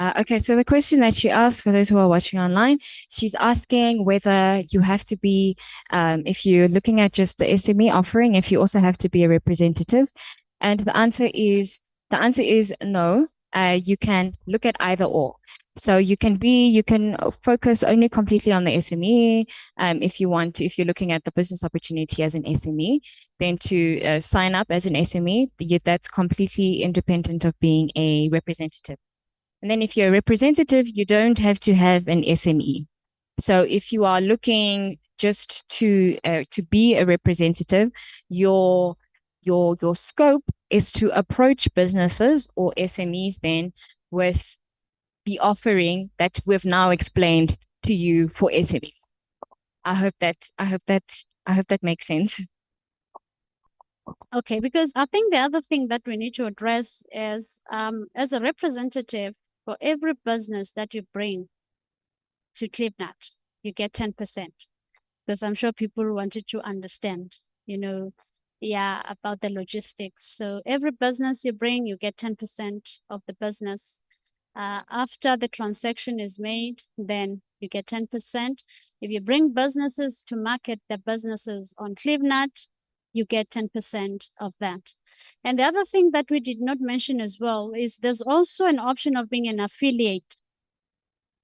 Okay, so the question that she asked for those who are watching online, she's asking whether you have to be, if you're looking at just the SME offering, if you also have to be a representative. And the answer is no. You can look at either or. So you can focus only completely on the SME. If you want to, if you're looking at the business opportunity as an SME, then to sign up as an SME, that's completely independent of being a representative. And then if you're a representative, you don't have to have an SME. So if you are looking just to be a representative, your scope is to approach businesses or SMEs then with the offering that we've now explained to you for SMEs. I hope that makes sense. Okay, because I think the other thing that we need to address is, as a representative, for every business that you bring to Clevenard, you get 10%. Because I'm sure people wanted to understand, about the logistics. So every business you bring, you get 10% of the business. After the transaction is made, then you get 10%. If you bring businesses to market the businesses on Clevenard, you get 10% of that. And the other thing that we did not mention as well is there's also an option of being an affiliate.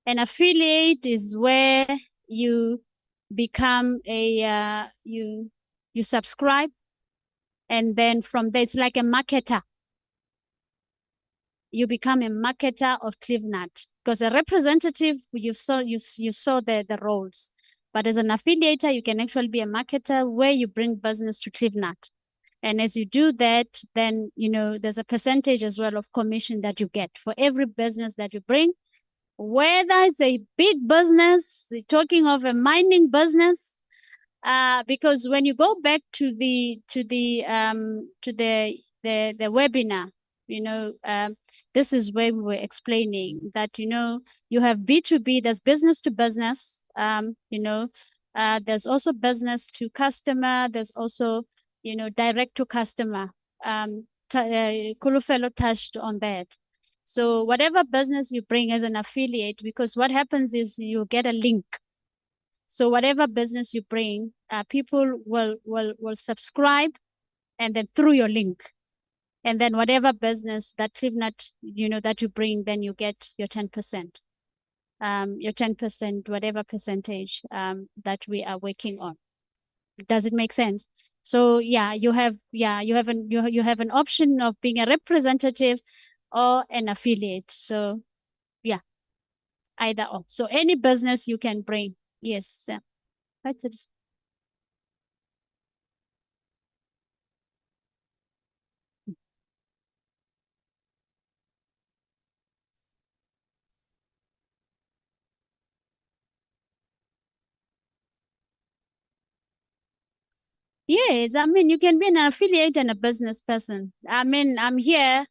An affiliate is where you become you subscribe, and then from there it's like a marketer. You become a marketer of Clevenard, because a representative, you saw the roles, but as an affiliator you can actually be a marketer where you bring business to Clevenard. And as you do that, then there's a percentage as well of commission that you get for every business that you bring, whether it's a big business, talking of a mining business, because when you go back to the webinar, this is where we were explaining that you have B2B, there's business to business, there's also business to customer, there's also direct to customer. Kulufelo touched on that. So whatever business you bring as an affiliate, because what happens is you get a link. So whatever business you bring, people will subscribe, and then through your link, and then whatever business that Clevenard, that you bring, then you get your 10%, your 10%, whatever percentage that we are working on. Does it make sense? So you have an option of being a representative or an affiliate. So either or. So any business you can bring. Yes. That's it. Yes, I mean, you can be an affiliate and a business person. I mean, I'm here.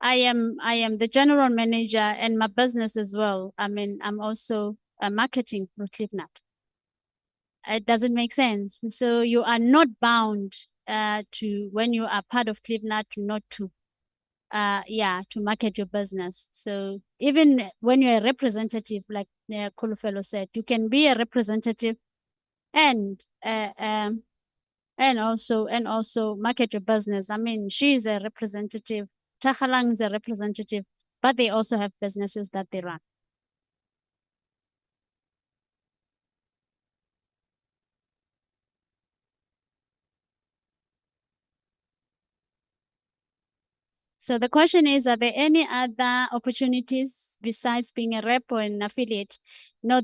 I am the general manager and my business as well. I mean, I'm also marketing through Clevenard. It doesn't make sense. So you are not bound to, when you are part of Clevenard, not to to market your business. So even when you're a representative, like Kulufelo said, you can be a representative and also market your business. I mean, she is a representative, Tahalang is a representative, but they also have businesses that they run. So the question is, are there any other opportunities besides being a rep or an affiliate? No,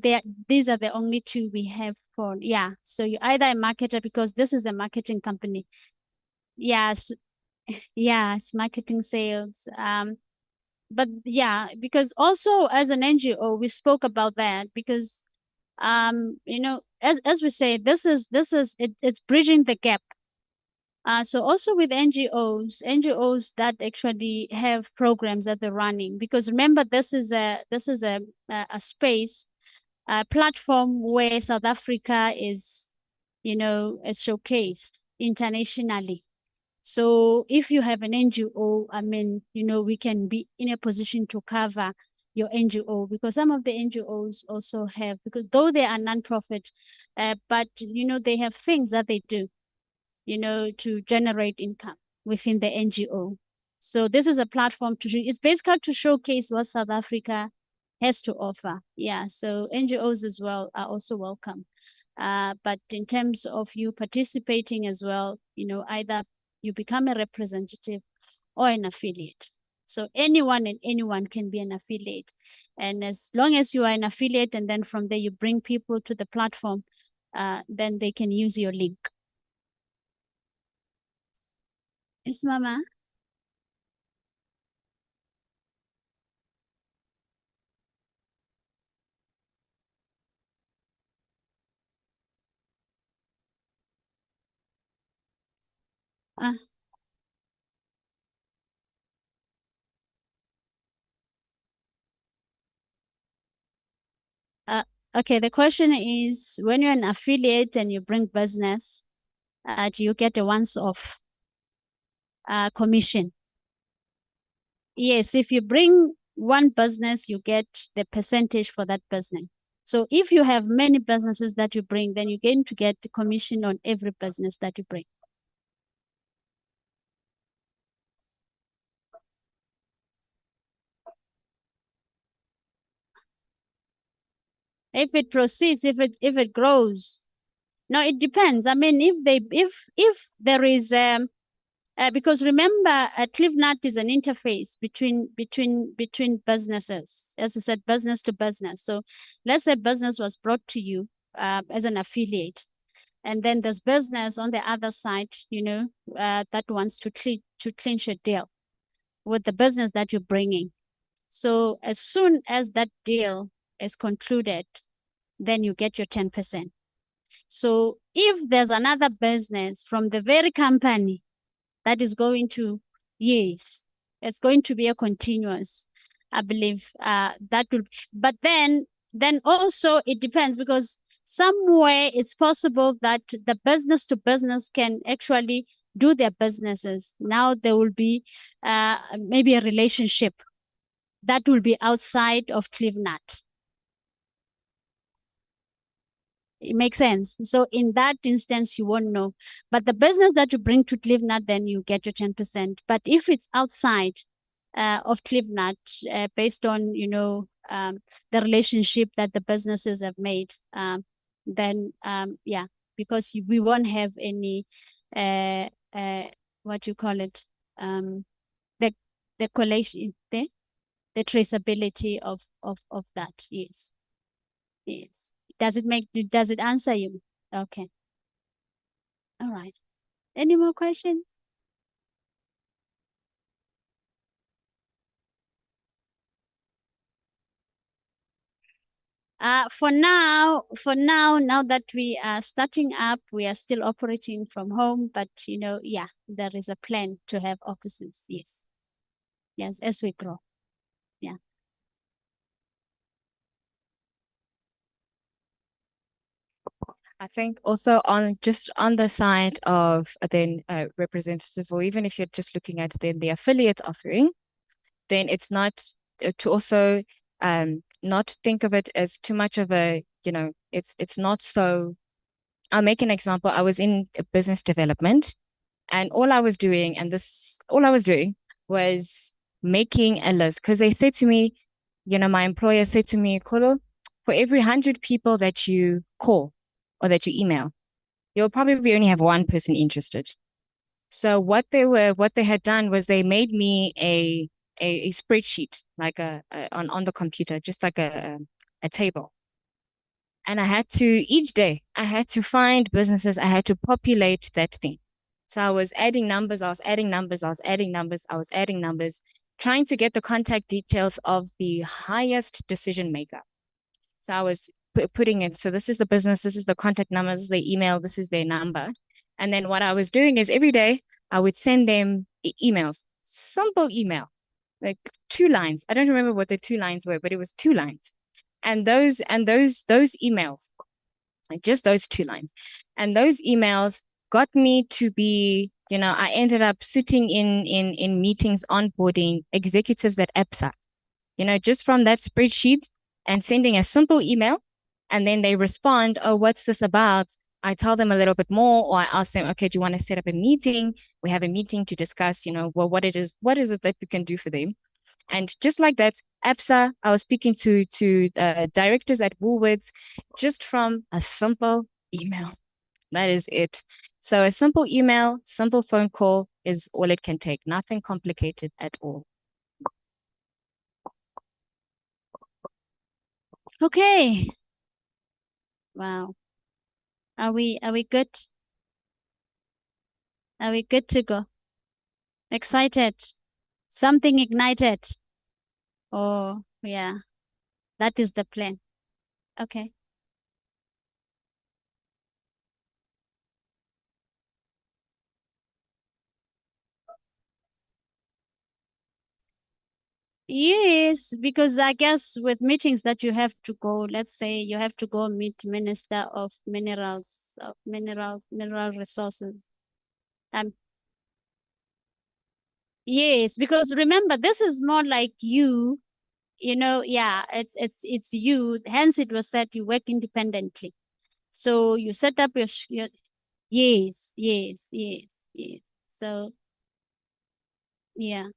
these are the only two we have for, yeah. So you're either a marketer, because this is a marketing company. Yes. Yeah, it's marketing, sales. But yeah, because also as an NGO, we spoke about that because, you know, as we say, it's bridging the gap. So also with NGOs that actually have programs that they're running, because remember, this is a space, a platform where South Africa is, you know, is showcased internationally. So if you have an NGO, I mean, you know, we can be in a position to cover your NGO, because some of the NGOs also have, because though they are non-profit, but you know, they have things that they do, you know, to generate income within the NGO. So this is a platform it's basically to showcase what South Africa has to offer. Yeah, so NGOs as well are also welcome. But in terms of you participating as well, you know, either you become a representative or an affiliate. So anyone and anyone can be an affiliate. And as long as you are an affiliate, and then from there you bring people to the platform, then they can use your link. Yes, Mama. Uh, okay, the question is, when you're an affiliate and you bring business, do you get a once-off commission? Yes, if you bring one business, you get the percentage for that business. So if you have many businesses that you bring, then you're going to get the commission on every business that you bring. If it proceeds, if it grows. No, it depends. I mean, if there is because remember, Clevenard is an interface between businesses. As I said, business to business. So let's say business was brought to you as an affiliate, and then there's business on the other side, you know, that wants to clinch a deal with the business that you're bringing. So as soon as that deal is concluded, then you get your 10%. So if there's another business from the very company that is going to, yes, it's going to be a continuous, I believe, that will, but then also it depends, because somewhere it's possible that the business to business can actually do their businesses. Now there will be maybe a relationship that will be outside of Clevenard. It makes sense. So in that instance, you won't know. But the business that you bring to Clevenard, then you get your 10%. But if it's outside of Clevenard, based on, you know, the relationship that the businesses have made, then yeah, because we won't have any, what you call it, the collation, the traceability of that. Yes. Yes. Does it answer you? Okay. All right. Any more questions? For now, now that we are starting up, we are still operating from home, but you know, yeah, there is a plan to have offices. Yes. Yes, as we grow. Yeah. I think also on the side of then a representative, or even if you're just looking at then the affiliate offering, then it's not to also not think of it as too much of a, you know, it's not so. I'll make an example. I was in business development, and all I was doing was making a list, because they said to me, you know, my employer said to me, Kolo, for every 100 people that you call or that you email, you'll probably only have one person interested. So what they had done was they made me a spreadsheet, like on the computer, just like a table. And I had to, each day, I had to find businesses, I had to populate that thing. So I was adding numbers, I was adding numbers, I was adding numbers, I was adding numbers, trying to get the contact details of the highest decision maker. So I was putting it, so this is the business, this is the contact number, this is their email, this is their number. And then what I was doing is every day I would send them emails, simple email, like 2 lines. I don't remember what the 2 lines were, but it was 2 lines. And those emails, like just those 2 lines. And those emails got me to be, I ended up sitting in meetings onboarding executives at EPSA, just from that spreadsheet and sending a simple email. And then they respond, oh, what's this about? I tell them a little bit more, or I ask them, okay, do you want to set up a meeting? We have a meeting to discuss, well, what is it that we can do for them? And just like that, EPSA, I was speaking to directors at Woolworths just from a simple email. That is it. So a simple email, simple phone call is all it can take. Nothing complicated at all. Okay. Wow. Are we good? Are we good to go? Excited? Something ignited? Oh, yeah. That is the plan. Okay. Yes, because I guess with meetings that you have to go, let's say you have to go meet Minister of Mineral Resources. Yes, because remember, this is more like you, yeah, it's you. Hence, it was said you work independently. So you set up your yes, yes, yes, yes. So yeah.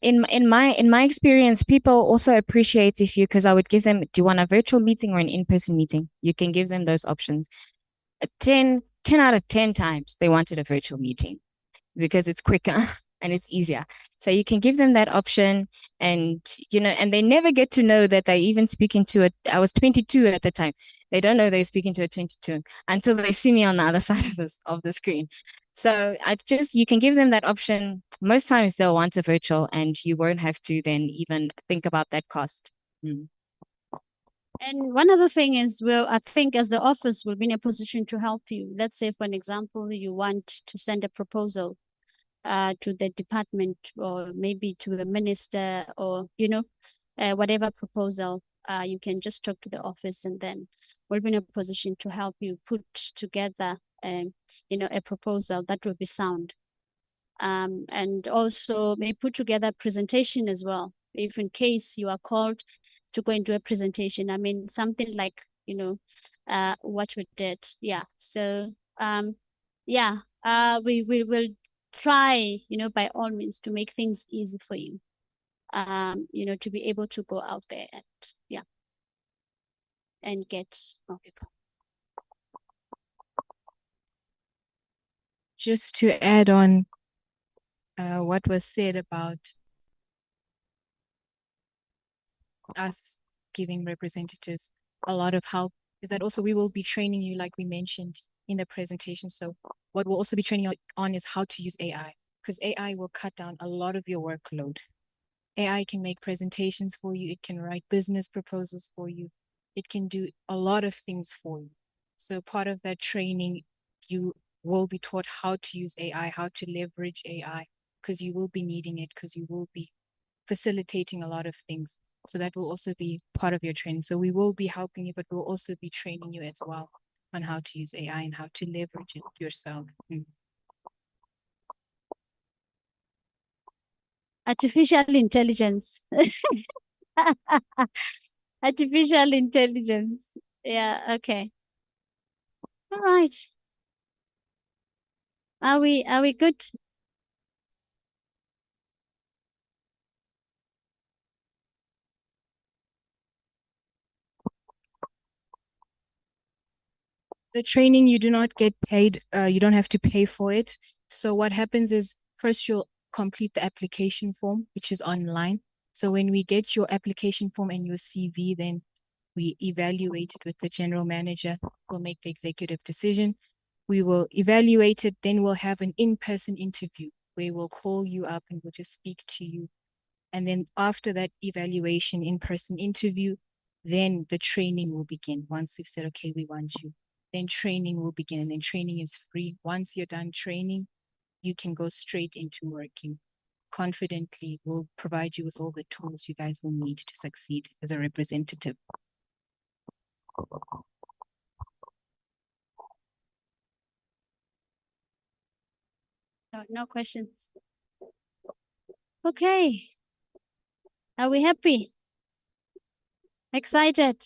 In my experience, people also appreciate if you, because I would give them, do you want a virtual meeting or an in-person meeting? You can give them those options. 10 out of 10 times they wanted a virtual meeting because it's quicker and it's easier. So you can give them that option, and and they never get to know that they're even speaking to I was 22 at the time. They don't know they're speaking to a 22 until they see me on the other side of the screen. So you can give them that option. Most times they'll want a virtual, and you won't have to then even think about that cost. And one other thing is, well, I think as the office will be in a position to help you. Let's say, for an example, you want to send a proposal to the department, or maybe to the minister, or whatever proposal, you can just talk to the office, and then we'll be in a position to help you put together a proposal that will be sound. And also may put together a presentation as well, if in case you are called to go and do a presentation. I mean, something like what we did. Yeah. So yeah, we will try, by all means, to make things easy for you. To be able to go out there and get more people. Just to add on what was said about us giving representatives a lot of help, is that also we will be training you, like we mentioned in the presentation. So what we'll also be training you on is how to use AI, because AI will cut down a lot of your workload. AI can make presentations for you. It can write business proposals for you. It can do a lot of things for you. So part of that training, you will be taught how to use AI, how to leverage AI, because you will be needing it, because you will be facilitating a lot of things. So that will also be part of your training. So we will be helping you, but we'll also be training you as well on how to use AI and how to leverage it yourself. Artificial intelligence. Artificial intelligence. Yeah, okay. All right. Are we good? The training, you do not get paid. You don't have to pay for it. So what happens is first you'll complete the application form, which is online. So when we get your application form and your CV, then we evaluate it with the general manager. We'll make the executive decision. We will evaluate it. Then we'll have an in-person interview where we'll call you up and we'll just speak to you. And then after that evaluation, in-person interview, then the training will begin. Once we've said, okay, we want you, then training will begin. And then training is free. Once you're done training, you can go straight into working confidently. We'll provide you with all the tools you guys will need to succeed as a representative. No questions. Okay. Are we happy? Excited?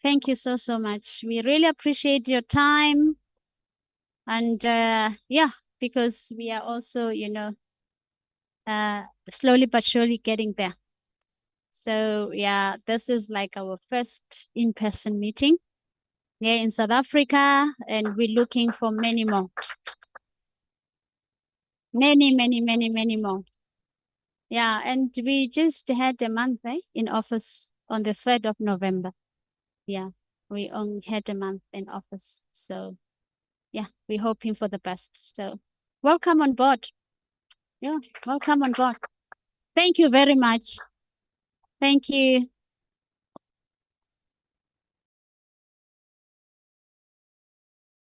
Thank you so, so much. We really appreciate your time. And yeah, because we are also, slowly but surely getting there. So yeah, this is like our first in-person meeting here in South Africa, and we're looking for many more. Many more. Yeah, and we just had a month in office on the 3rd of November. Yeah, we only had a month in office. So yeah, we're hoping for the best. So welcome on board. Yeah, welcome on board. Thank you very much. Thank you.